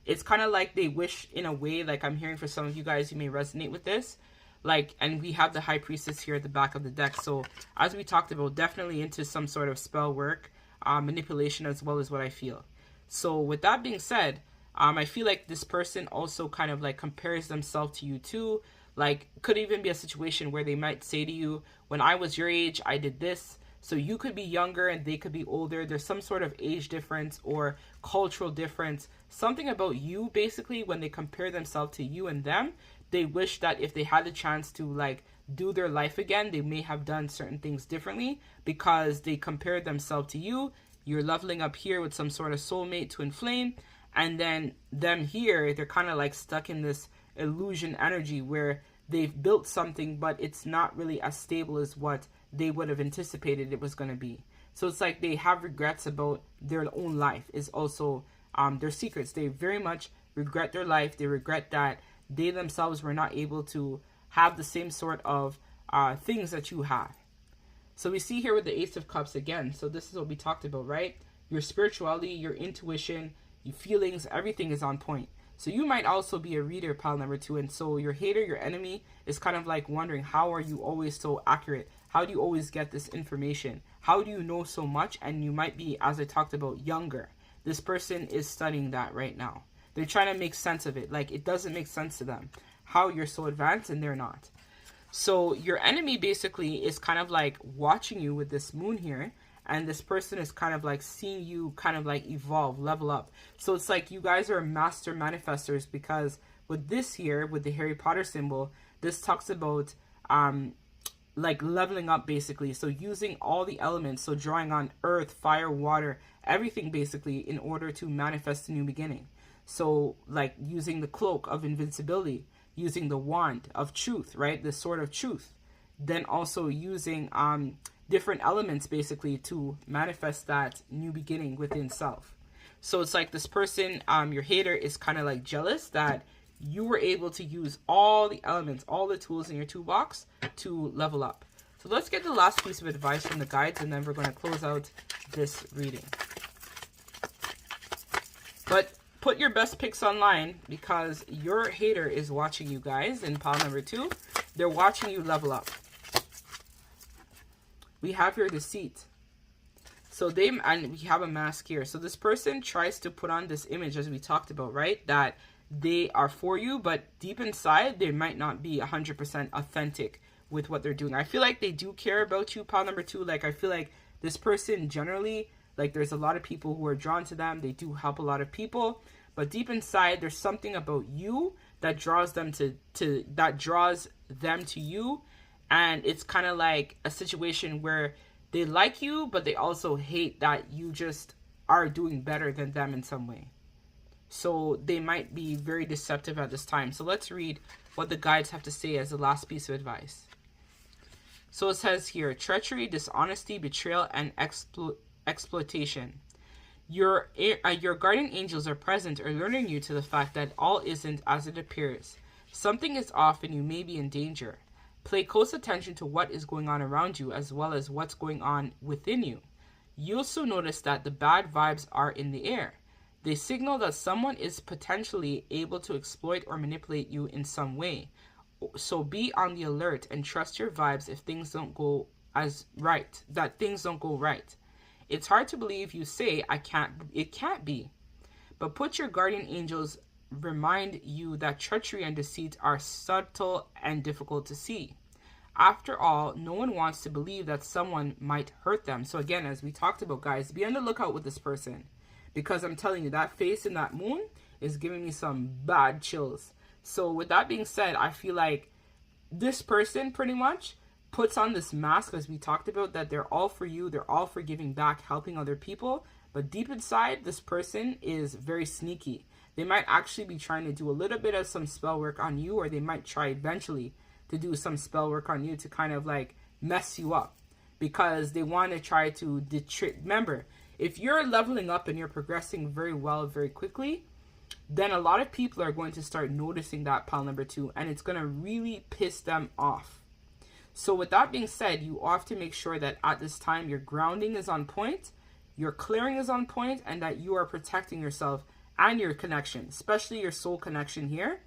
It's kind of like they wish, in a way, like I'm hearing for some of you guys, you may resonate with this. Like, and we have the High Priestess here at the back of the deck. So as we talked about, definitely into some sort of spell work, manipulation as well as what I feel. So with that being said, I feel like this person also kind of like compares themselves to you too. Like, could even be a situation where they might say to you, when I was your age, I did this. So you could be younger and they could be older. There's some sort of age difference or cultural difference. Something about you, basically, when they compare themselves to you and them, they wish that if they had the chance to like do their life again, they may have done certain things differently because they compared themselves to you. You're leveling up here with some sort of soulmate to inflame. And then them here, they're kind of like stuck in this illusion energy where they've built something, but it's not really as stable as what they would have anticipated it was going to be. So it's like they have regrets about their own life is also their secrets. They very much regret their life. They regret that they themselves were not able to have the same sort of things that you have. So we see here with the Ace of Cups again. So this is what we talked about, right? Your spirituality, your intuition, your feelings, everything is on point. So you might also be a reader, pile number 2. And so your hater, your enemy, is kind of like wondering, how are you always so accurate? How do you always get this information? How do you know so much? And you might be, as I talked about, younger. This person is studying that right now. They're trying to make sense of it. Like, it doesn't make sense to them how you're so advanced and they're not. So your enemy basically is kind of like watching you with this moon here. And this person is kind of like seeing you kind of like evolve, level up. So it's like you guys are master manifestors, because with this here, with the Harry Potter symbol, this talks about like leveling up basically. So using all the elements, so drawing on earth, fire, water, everything basically in order to manifest a new beginning. So like using the cloak of invincibility, using the wand of truth, right? The sword of truth. Then also using different elements basically to manifest that new beginning within self. So it's like this person, your hater, is kind of like jealous that you were able to use all the elements, all the tools in your toolbox to level up. So let's get the last piece of advice from the guides, and then we're going to close out this reading. But put your best pics online because your hater is watching you guys in pile number 2. They're watching you level up. We have your deceit. So and we have a mask here. So this person tries to put on this image as we talked about, right? That they are for you, but deep inside, they might not be 100% authentic with what they're doing. I feel like they do care about you, pile number 2. Like, I feel like this person generally, like, there's a lot of people who are drawn to them. They do help a lot of people. But deep inside, there's something about you that draws them to you. And it's kind of like a situation where they like you, but they also hate that you just are doing better than them in some way. So they might be very deceptive at this time. So let's read what the guides have to say as the last piece of advice. So it says here, treachery, dishonesty, betrayal, and exploitation. Your guardian angels are present, alerting you to the fact that all isn't as it appears. Something is off and you may be in danger. Pay close attention to what is going on around you as well as what's going on within you. You also notice that the bad vibes are in the air. They signal that someone is potentially able to exploit or manipulate you in some way. So be on the alert and trust your vibes if things don't go right. It's hard to believe you say it can't be. But put your guardian angels remind you that treachery and deceit are subtle and difficult to see. After all, no one wants to believe that someone might hurt them. So again, as we talked about, guys, be on the lookout with this person. Because I'm telling you, that face in that moon is giving me some bad chills. So with that being said, I feel like this person pretty much puts on this mask, as we talked about, that they're all for you. They're all for giving back, helping other people. But deep inside, this person is very sneaky. They might actually be trying to do a little bit of some spell work on you, or they might try eventually to do some spell work on you to kind of like mess you up, because they want to try to remember, if you're leveling up and you're progressing very well, very quickly, then a lot of people are going to start noticing that, pile number 2, and it's going to really piss them off. So with that being said, you have to make sure that at this time your grounding is on point, your clearing is on point, and that you are protecting yourself and your connection, especially your soul connection here.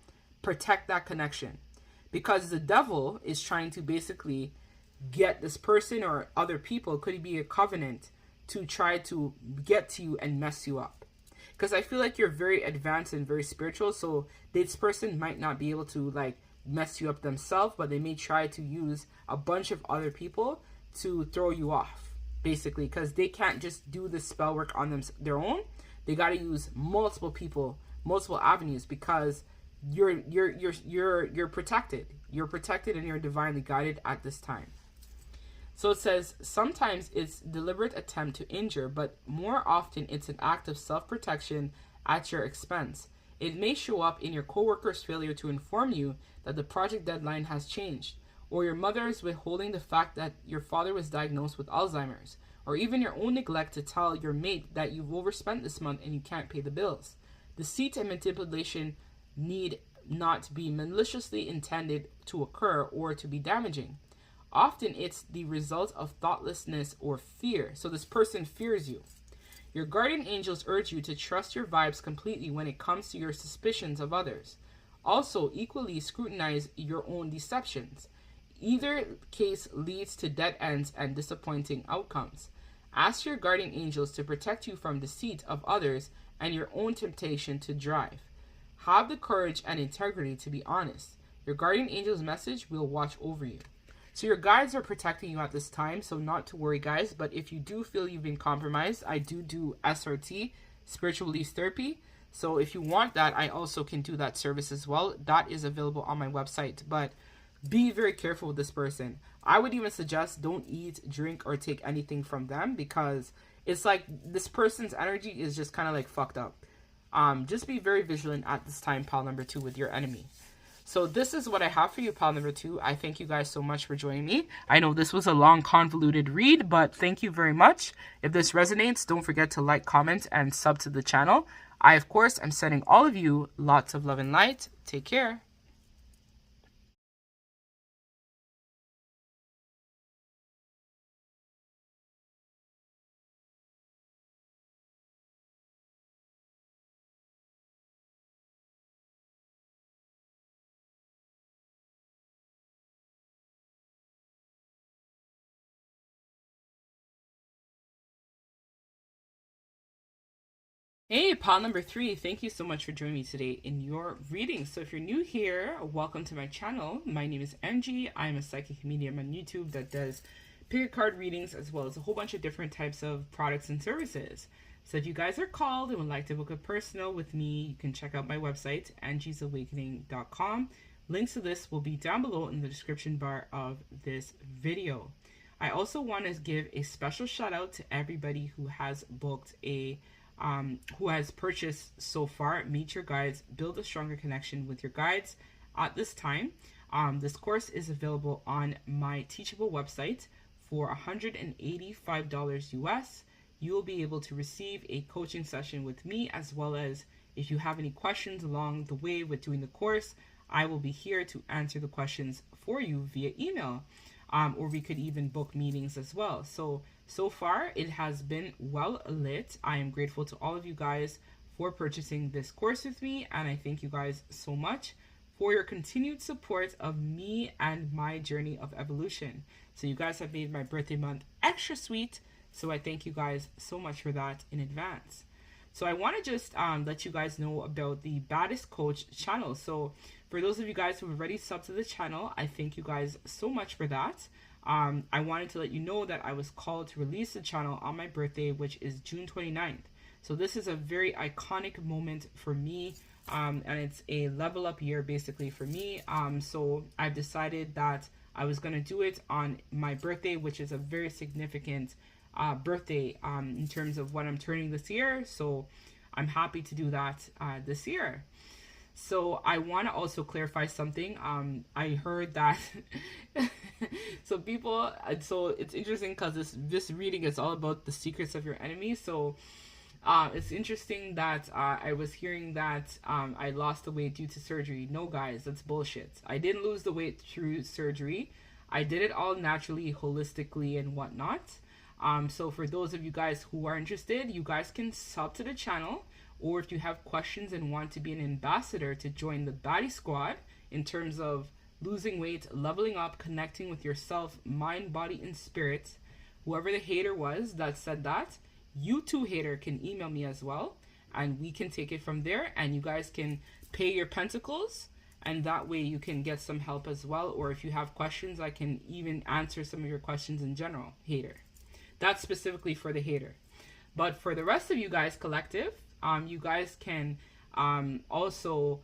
Protect that connection, because the devil is trying to basically get this person or other people, could be a covenant, to try to get to you and mess you up. Because I feel like you're very advanced and very spiritual, so this person might not be able to like mess you up themselves, but they may try to use a bunch of other people to throw you off, basically, because they can't just do the spell work on their own. They got to use multiple people, multiple avenues, because you're protected. You're protected and you're divinely guided at this time. So it says, sometimes it's deliberate attempt to injure, but more often it's an act of self-protection at your expense. It may show up in your coworker's failure to inform you that the project deadline has changed, or your mother is withholding the fact that your father was diagnosed with Alzheimer's, or even your own neglect to tell your mate that you've overspent this month and you can't pay the bills. Deceit and manipulation need not be maliciously intended to occur or to be damaging. Often it's the result of thoughtlessness or fear. So this person fears you. Your guardian angels urge you to trust your vibes completely when it comes to your suspicions of others. Also, equally scrutinize your own deceptions. Either case leads to dead ends and disappointing outcomes. Ask your guardian angels to protect you from deceit of others and your own temptation to drive. Have the courage and integrity to be honest. Your guardian angel's message will watch over you. So your guides are protecting you at this time, so not to worry, guys. But if you do feel you've been compromised, I do SRT, spiritual release therapy. So if you want that, I also can do that service as well. That is available on my website. But be very careful with this person. I would even suggest don't eat, drink, or take anything from them, because it's like this person's energy is just kind of like fucked up. Just be very vigilant at this time, pile number 2, with your enemy. So this is what I have for you, pile number 2. I thank you guys so much for joining me. I know this was a long, convoluted read, but thank you very much. If this resonates, don't forget to like, comment, and sub to the channel. I, of course, am sending all of you lots of love and light. Take care. Hey, pile number 3, thank you so much for joining me today in your reading. So if you're new here, welcome to my channel. My name is Angie. I'm a psychic medium on YouTube that does Pickacard readings as well as a whole bunch of different types of products and services. So if you guys are called and would like to book a personal with me, you can check out my website, angiesawakening.com. Links to this will be down below in the description bar of this video. I also want to give a special shout out to everybody who has booked who has purchased so far. Meet your guides, build a stronger connection with your guides. At this time, this course is available on my Teachable website for $185 US. You will be able to receive a coaching session with me, as well as if you have any questions along the way with doing the course, I will be here to answer the questions for you via email. Or we could even book meetings as well. So far, it has been well lit. I am grateful to all of you guys for purchasing this course with me, and I thank you guys so much for your continued support of me and my journey of evolution. So you guys have made my birthday month extra sweet, so I thank you guys so much for that in advance. So I want to just let you guys know about the Baddest Coach channel. So for those of you guys who have already subbed to the channel, I thank you guys so much for that. I wanted to let you know that I was called to release the channel on my birthday, which is June 29th. So this is a very iconic moment for me, and it's a level up year basically for me. So I've decided that I was going to do it on my birthday, which is a very significant birthday in terms of what I'm turning this year. So I'm happy to do that this year. So I want to also clarify something. I heard that so it's interesting because this reading is all about the secrets of your enemy. So it's interesting that I was hearing that I lost the weight due to surgery. No, guys, that's bullshit. I didn't lose the weight through surgery. I did it all naturally, holistically, and whatnot. So for those of you guys who are interested, you guys can sub to the channel, or if you have questions and want to be an ambassador to join the Baddie Squad in terms of losing weight, leveling up, connecting with yourself, mind, body, and spirit, whoever the hater was that said that, you too, hater, can email me as well, and we can take it from there, and you guys can pay your pentacles, and that way you can get some help as well. Or if you have questions, I can even answer some of your questions in general, hater. That's specifically for the hater. But for the rest of you guys, collective, you guys can also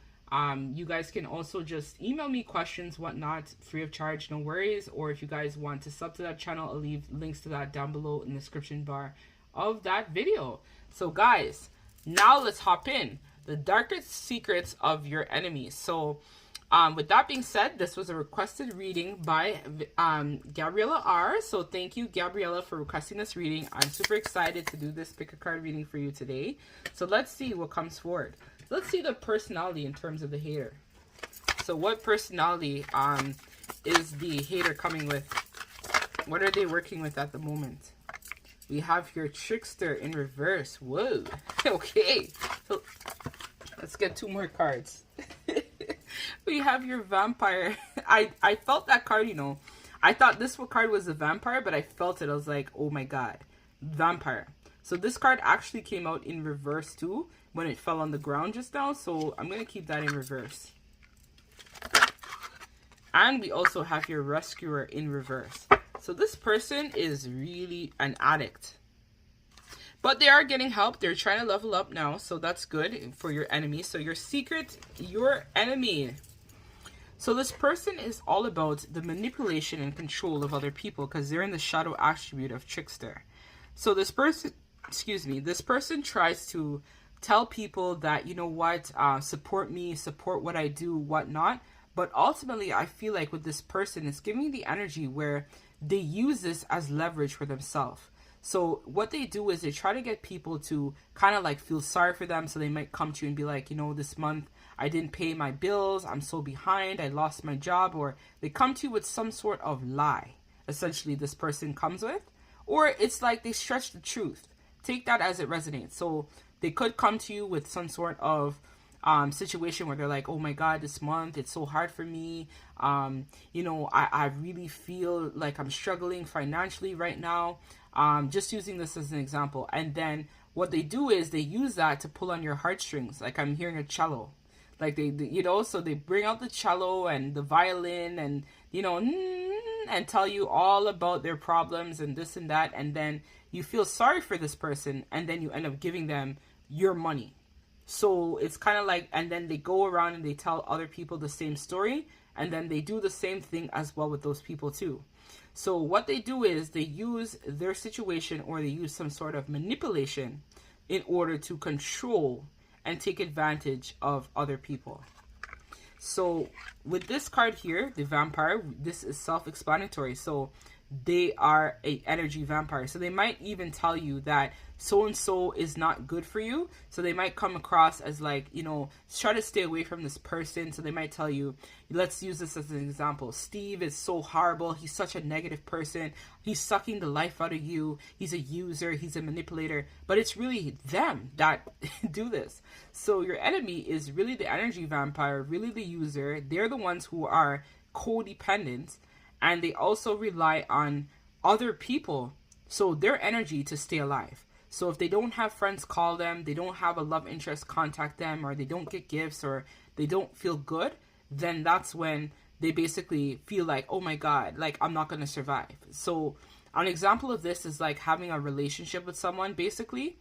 just email me questions, whatnot, free of charge, no worries. Or if you guys want to sub to that channel, I'll leave links to that down below in the description bar of that video. So guys, now let's hop in. The darkest secrets of your enemies. So with that being said, this was a requested reading by Gabriella R. So thank you, Gabriella, for requesting this reading. I'm super excited to do this Pickacard reading for you today. So let's see what comes forward. Let's see the personality in terms of the hater. So what personality is the hater coming with? What are they working with at the moment? We have your trickster in reverse. Whoa. Okay. So let's get 2 more cards. We have your vampire. I felt that card, you know. I thought this card was a vampire, but I felt it. I was like, oh my god, vampire. So this card actually came out in reverse too when it fell on the ground just now. So I'm going to keep that in reverse. And we also have your rescuer in reverse. So this person is really an addict. But they are getting help. They're trying to level up now. So that's good for your enemy. So your secret, your enemy. So this person is all about the manipulation and control of other people because they're in the shadow attribute of trickster. So this person, this person tries to tell people that, you know what, support me, support what I do, whatnot. But ultimately, I feel like with this person, it's giving me the energy where they use this as leverage for themselves. So what they do is they try to get people to kind of like feel sorry for them. So they might come to you and be like, you know, this month I didn't pay my bills. I'm so behind. I lost my job. Or they come to you with some sort of lie. Essentially, this person comes with. Or it's like they stretch the truth. Take that as it resonates. So they could come to you with some sort of situation where they're like, oh my god, this month it's so hard for me. You know, I really feel like I'm struggling financially right now. Just using this as an example. And then what they do is they use that to pull on your heartstrings. Like I'm hearing a cello. Like so they bring out the cello and the violin and, and tell you all about their problems and this and that. And then you feel sorry for this person and then you end up giving them your money. So it's kind of like, and then they go around and they tell other people the same story. And then they do the same thing as well with those people too. So what they do is they use their situation or they use some sort of manipulation in order to control and take advantage of other people. So with this card here, the vampire, this is self-explanatory. So they are a energy vampire. So they might even tell you that so-and-so is not good for you. So they might come across as like, try to stay away from this person. So they might tell you, let's use this as an example. Steve is so horrible. He's such a negative person. He's sucking the life out of you. He's a user. He's a manipulator. But it's really them that do this. So your enemy is really the energy vampire, really the user. They're the ones who are codependent. And they also rely on other people, so their energy to stay alive. So if they don't have friends call them, they don't have a love interest contact them, or they don't get gifts, or they don't feel good, then that's when they basically feel like, oh my God, like I'm not going to survive. So an example of this is like having a relationship with someone basically.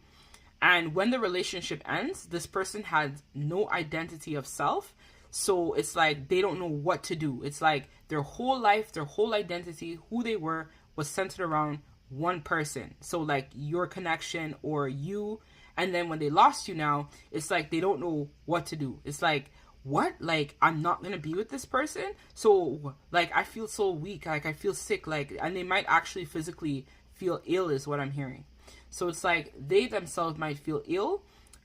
And when the relationship ends, this person has no identity of self. So it's like they don't know what to do. It's like their whole life, their whole identity, who they were, was centered around one person. So like your connection or you. And then when they lost you now, it's like they don't know what to do. It's like, what? Like, I'm not going to be with this person? So like, I feel so weak. Like, I feel sick. Like, and they might actually physically feel ill is what I'm hearing. So it's like they themselves might feel ill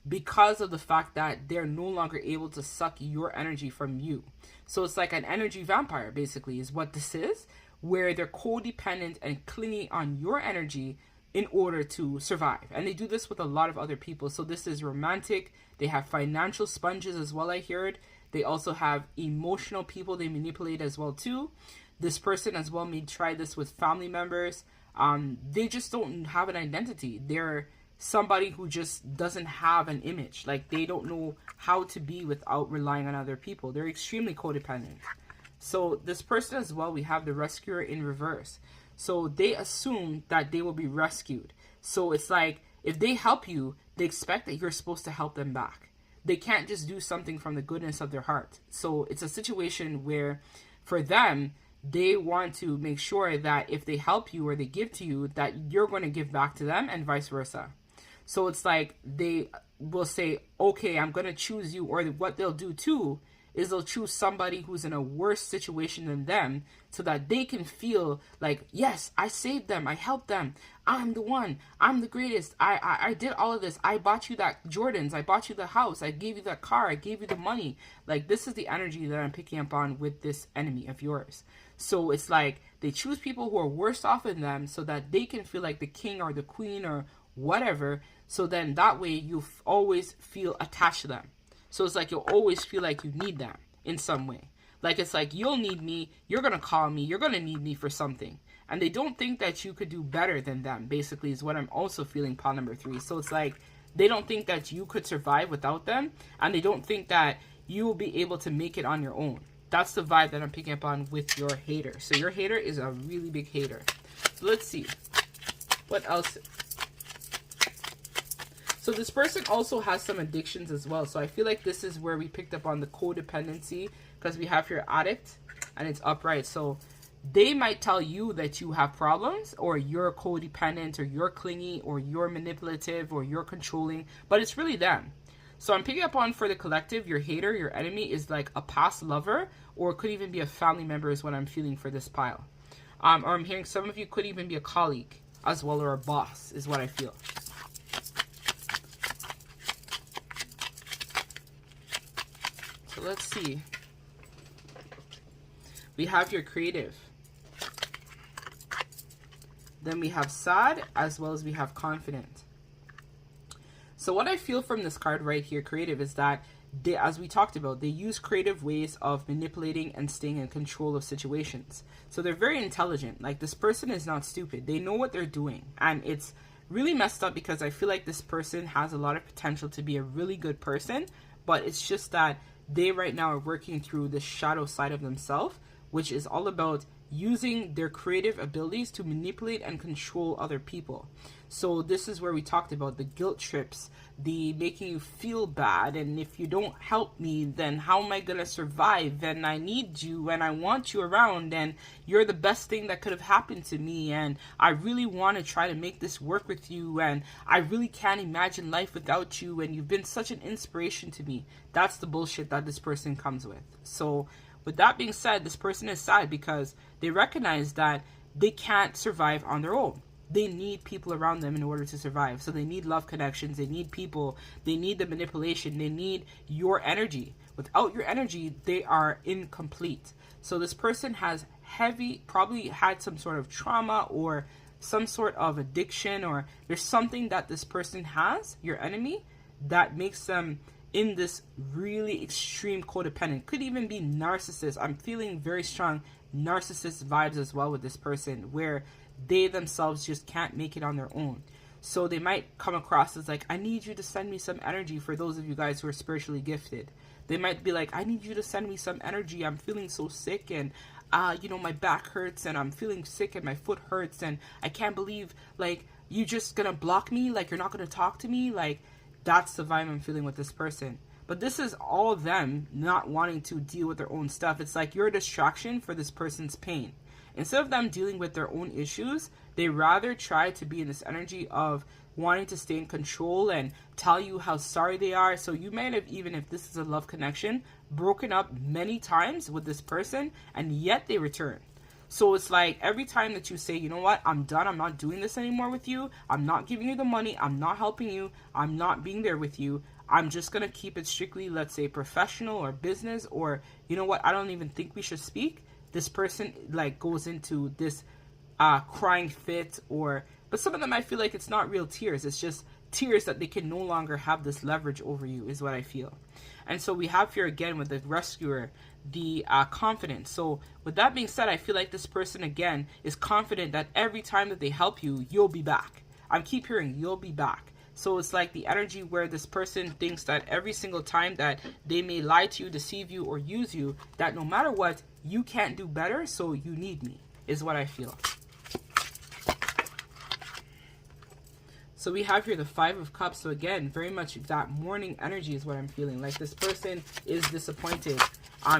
because of the fact that they're no longer able to suck your energy from you. So it's like an energy vampire, basically, is what this is, where they're codependent and clinging on your energy in order to survive. And they do this with a lot of other people. So this is romantic. They have financial sponges as well, I heard. They also have emotional people they manipulate as well, too. This person as well may try this with family members. They just don't have an identity. They're somebody who just doesn't have an image. Like they don't know how to be without relying on other people. They're extremely codependent. So this person as well, we have the rescuer in reverse. So they assume that they will be rescued. So it's like if they help you, they expect that you're supposed to help them back. They can't just do something from the goodness of their heart. So it's a situation where for them, they want to make sure that if they help you or they give to you, that you're going to give back to them and vice versa. So it's like they will say, okay, I'm going to choose you. Or what they'll do too is they'll choose somebody who's in a worse situation than them so that they can feel like, yes, I saved them. I helped them. I'm the one. I'm the greatest. I did all of this. I bought you that Jordans. I bought you the house. I gave you that car. I gave you the money. Like this is the energy that I'm picking up on with this enemy of yours. So it's like they choose people who are worse off than them so that they can feel like the king or the queen or whatever. So then that way you always feel attached to them. So it's like you'll always feel like you need them in some way. Like it's like you'll need me. You're going to call me. You're going to need me for something. And they don't think that you could do better than them, basically, is what I'm also feeling, pile number 3. So it's like they don't think that you could survive without them. And they don't think that you will be able to make it on your own. That's the vibe that I'm picking up on with your hater. So your hater is a really big hater. So let's see. What else? So this person also has some addictions as well. So I feel like this is where we picked up on the codependency because we have your addict and it's upright. So they might tell you that you have problems or you're codependent or you're clingy or you're manipulative or you're controlling, but it's really them. So I'm picking up on for the collective, your hater, your enemy is like a past lover or it could even be a family member is what I'm feeling for this pile. Or I'm hearing some of you could even be a colleague as well or a boss is what I feel. So let's see. We have your creative. Then we have sad as well as we have confident. So what I feel from this card right here, creative, is that they, as we talked about, they use creative ways of manipulating and staying in control of situations. So they're very intelligent. Like this person is not stupid. They know what they're doing. And it's really messed up, because I feel like this person has a lot of potential to be a really good person, but it's just that they right now are working through the shadow side of themselves, which is all about using their creative abilities to manipulate and control other people. So this is where we talked about the guilt trips, the making you feel bad, and if you don't help me, then how am I gonna survive? And I need you, and I want you around, and you're the best thing that could have happened to me, and I really want to try to make this work with you, and I really can't imagine life without you, and you've been such an inspiration to me. That's the bullshit that this person comes with. So with that being said, this person is sad because they recognize that they can't survive on their own. They need people around them in order to survive. So they need love connections, they need people, they need the manipulation, they need your energy. Without your energy, they are incomplete. So this person has probably had some sort of trauma or some sort of addiction, or there's something that this person has, your enemy, that makes them in this really extreme codependent. Could even be narcissist. I'm feeling very strong narcissist vibes as well with this person, where they themselves just can't make it on their own. So they might come across as like, I need you to send me some energy. For those of you guys who are spiritually gifted, they might be like, I need you to send me some energy. I'm feeling so sick, and my back hurts, and I'm feeling sick, and my foot hurts, and I can't believe, like, you just gonna block me, like you're not gonna talk to me. Like, that's the vibe I'm feeling with this person. But this is all them not wanting to deal with their own stuff. It's like you're a distraction for this person's pain. Instead of them dealing with their own issues, they rather try to be in this energy of wanting to stay in control and tell you how sorry they are. So you might have, even if this is a love connection, broken up many times with this person, and yet they return. So it's like every time that you say, you know what, I'm done, I'm not doing this anymore with you, I'm not giving you the money, I'm not helping you, I'm not being there with you, I'm just going to keep it strictly, let's say, professional or business, or, you know what, I don't even think we should speak. This person, like, goes into this crying fit, but some of them, I feel like it's not real tears. It's just tears that they can no longer have this leverage over you, is what I feel. And so we have here again with the rescuer, the confidence. So with that being said, I feel like this person again is confident that every time that they help you, you'll be back. I keep hearing you'll be back. So it's like the energy where this person thinks that every single time that they may lie to you, deceive you, or use you, that no matter what, you can't do better, so you need me, is what I feel. So we have here the Five of Cups. So again, very much that mourning energy is what I'm feeling. Like this person is disappointed.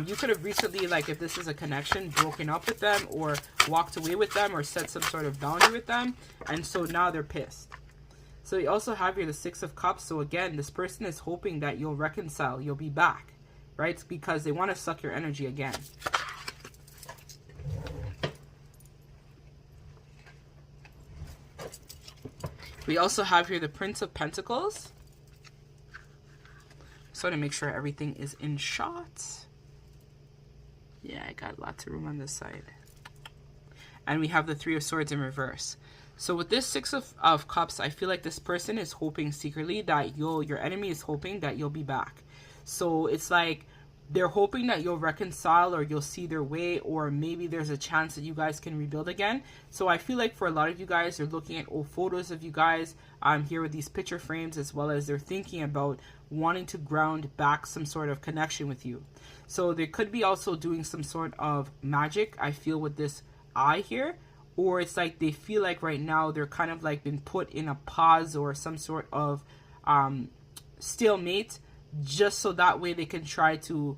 You could have recently, like if this is a connection, broken up with them or walked away with them or set some sort of boundary with them. And so now they're pissed. So you also have here the Six of Cups. So again, this person is hoping that you'll reconcile, you'll be back, right? Because they want to suck your energy again. We also have here the Prince of Pentacles. So to make sure everything is in shot. Yeah, I got lots of room on this side. And we have the Three of Swords in reverse. So with this Six of Cups, I feel like this person is hoping secretly that your enemy is hoping that you'll be back. So it's like they're hoping that you'll reconcile, or you'll see their way, or maybe there's a chance that you guys can rebuild again. So I feel like for a lot of you guys, they're looking at old photos of you guys here with these picture frames, as well as they're thinking about wanting to ground back some sort of connection with you. So they could be also doing some sort of magic, I feel, with this eye here. Or it's like they feel like right now they're kind of like been put in a pause or some sort of stalemate, just so that way they can try to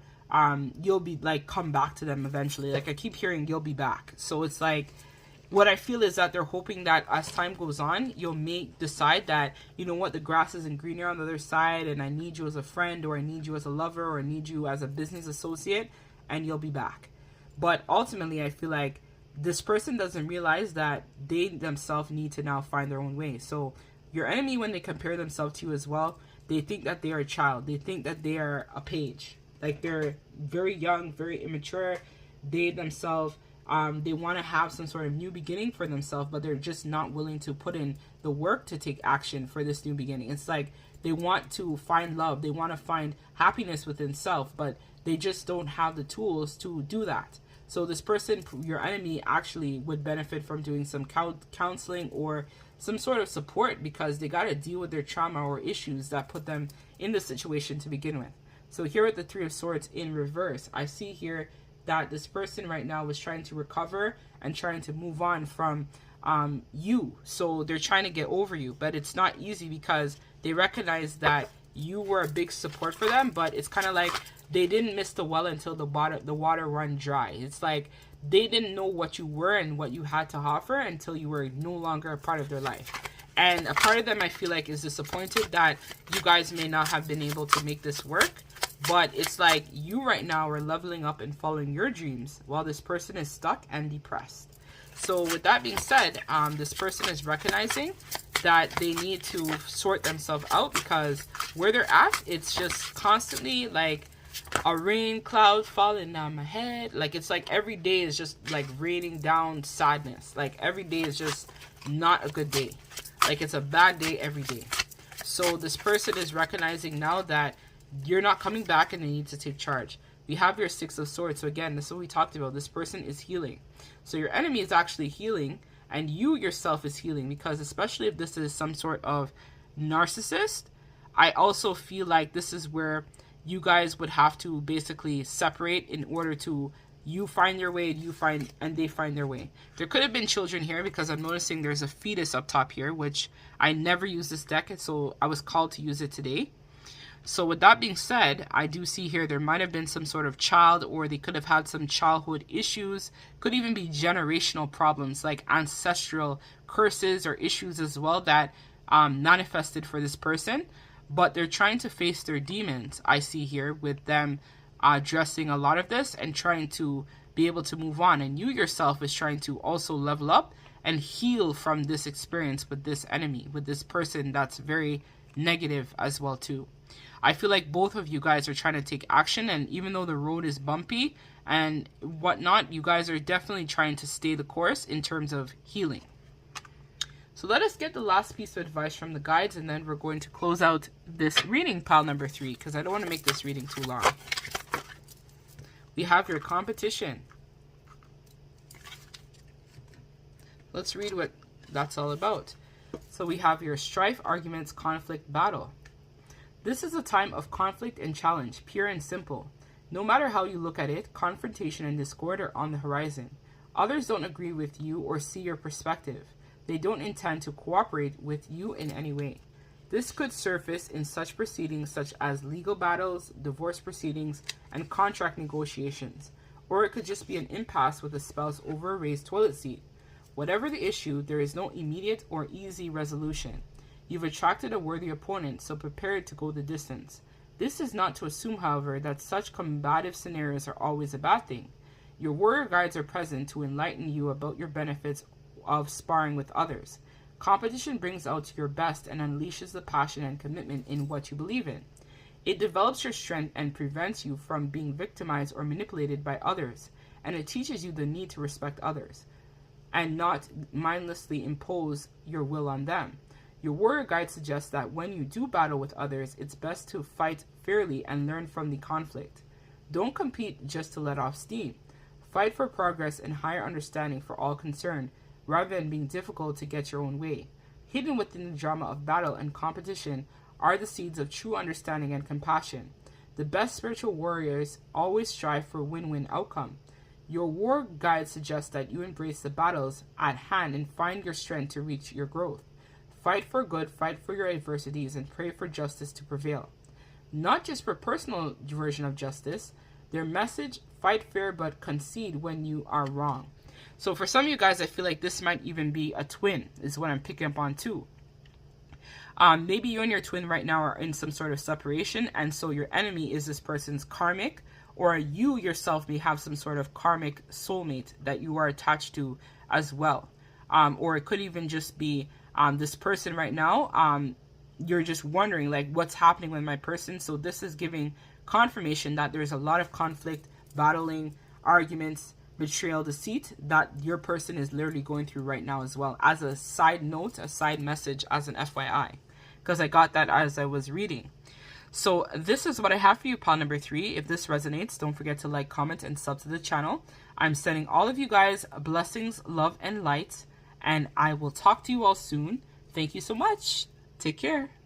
you'll be like come back to them eventually. Like I keep hearing you'll be back. So it's like what I feel is that they're hoping that as time goes on, you'll decide that, you know what, the grass isn't greener on the other side, and I need you as a friend, or I need you as a lover, or I need you as a business associate, and you'll be back. But ultimately, I feel like this person doesn't realize that they themselves need to now find their own way. So your enemy, when they compare themselves to you as well, they think that they are a child. They think that they are a page. Like they're very young, very immature. They themselves, they want to have some sort of new beginning for themselves, but they're just not willing to put in the work to take action for this new beginning. It's like they want to find love. They want to find happiness within self, but they just don't have the tools to do that. So this person, your enemy, actually would benefit from doing some counseling or some sort of support, because they got to deal with their trauma or issues that put them in the situation to begin with. So here with the Three of Swords in reverse, I see here that this person right now was trying to recover and trying to move on from you. So they're trying to get over you, but it's not easy because they recognize that you were a big support for them, but it's kind of like they didn't miss the well until the water run dry. It's like they didn't know what you were and what you had to offer until you were no longer a part of their life. And a part of them, I feel like, is disappointed that you guys may not have been able to make this work. But it's like you right now are leveling up and following your dreams while this person is stuck and depressed. So with that being said, this person is recognizing that they need to sort themselves out, because where they're at, it's just constantly like a rain cloud falling on my head. Like, it's like every day is just like raining down sadness. Like every day is just not a good day. Like it's a bad day every day. So this person is recognizing now that you're not coming back and they need to take charge. We have your Six of Swords. So again, this is what we talked about. This person is healing. So your enemy is actually healing, and you yourself is healing, because especially if this is some sort of narcissist, I also feel like this is where you guys would have to basically separate in order to you find your way, and they find their way. There could have been children here, because I'm noticing there's a fetus up top here, which I never use this deck, so I was called to use it today. So with that being said, I do see here there might have been some sort of child, or they could have had some childhood issues. Could even be generational problems like ancestral curses or issues as well that manifested for this person. But they're trying to face their demons, I see here, with them addressing a lot of this and trying to be able to move on. And you yourself is trying to also level up and heal from this experience with this enemy, with this person that's very negative as well too. I feel like both of you guys are trying to take action, and even though the road is bumpy and whatnot, you guys are definitely trying to stay the course in terms of healing. So let us get the last piece of advice from the guides, and then we're going to close out this reading, pile number 3, because I don't want to make this reading too long. We have your competition. Let's read what that's all about. So we have your strife, arguments, conflict, battle. This is a time of conflict and challenge, pure and simple. No matter how you look at it, confrontation and discord are on the horizon. Others don't agree with you or see your perspective. They don't intend to cooperate with you in any way. This could surface in such proceedings such as legal battles, divorce proceedings, and contract negotiations. Or it could just be an impasse with a spouse over a raised toilet seat. Whatever the issue, there is no immediate or easy resolution. You've attracted a worthy opponent, so prepare to go the distance. This is not to assume, however, that such combative scenarios are always a bad thing. Your warrior guides are present to enlighten you about your benefits of sparring with others. Competition brings out your best and unleashes the passion and commitment in what you believe in. It develops your strength and prevents you from being victimized or manipulated by others, and it teaches you the need to respect others and not mindlessly impose your will on them. Your warrior guide suggests that when you do battle with others, it's best to fight fairly and learn from the conflict. Don't compete just to let off steam. Fight for progress and higher understanding for all concerned, rather than being difficult to get your own way. Hidden within the drama of battle and competition are the seeds of true understanding and compassion. The best spiritual warriors always strive for a win-win outcome. Your war guide suggests that you embrace the battles at hand and find your strength to reach your growth. Fight for good, fight for your adversities, and pray for justice to prevail. Not just for personal version of justice, their message, fight fair but concede when you are wrong. So for some of you guys, I feel like this might even be a twin, is what I'm picking up on too. Maybe you and your twin right now are in some sort of separation, and so your enemy is this person's karmic, or you yourself may have some sort of karmic soulmate that you are attached to as well. Or it could even just be this person right now, you're just wondering, like, what's happening with my person? So this is giving confirmation that there's a lot of conflict, battling, arguments, betrayal, deceit that your person is literally going through right now as well. As a side note, a side message, as an FYI, because I got that as I was reading. So this is what I have for you, pile number 3. If this resonates, don't forget to like, comment, and sub to the channel. I'm sending all of you guys blessings, love, and light, and I will talk to you all soon. Thank you so much. Take care.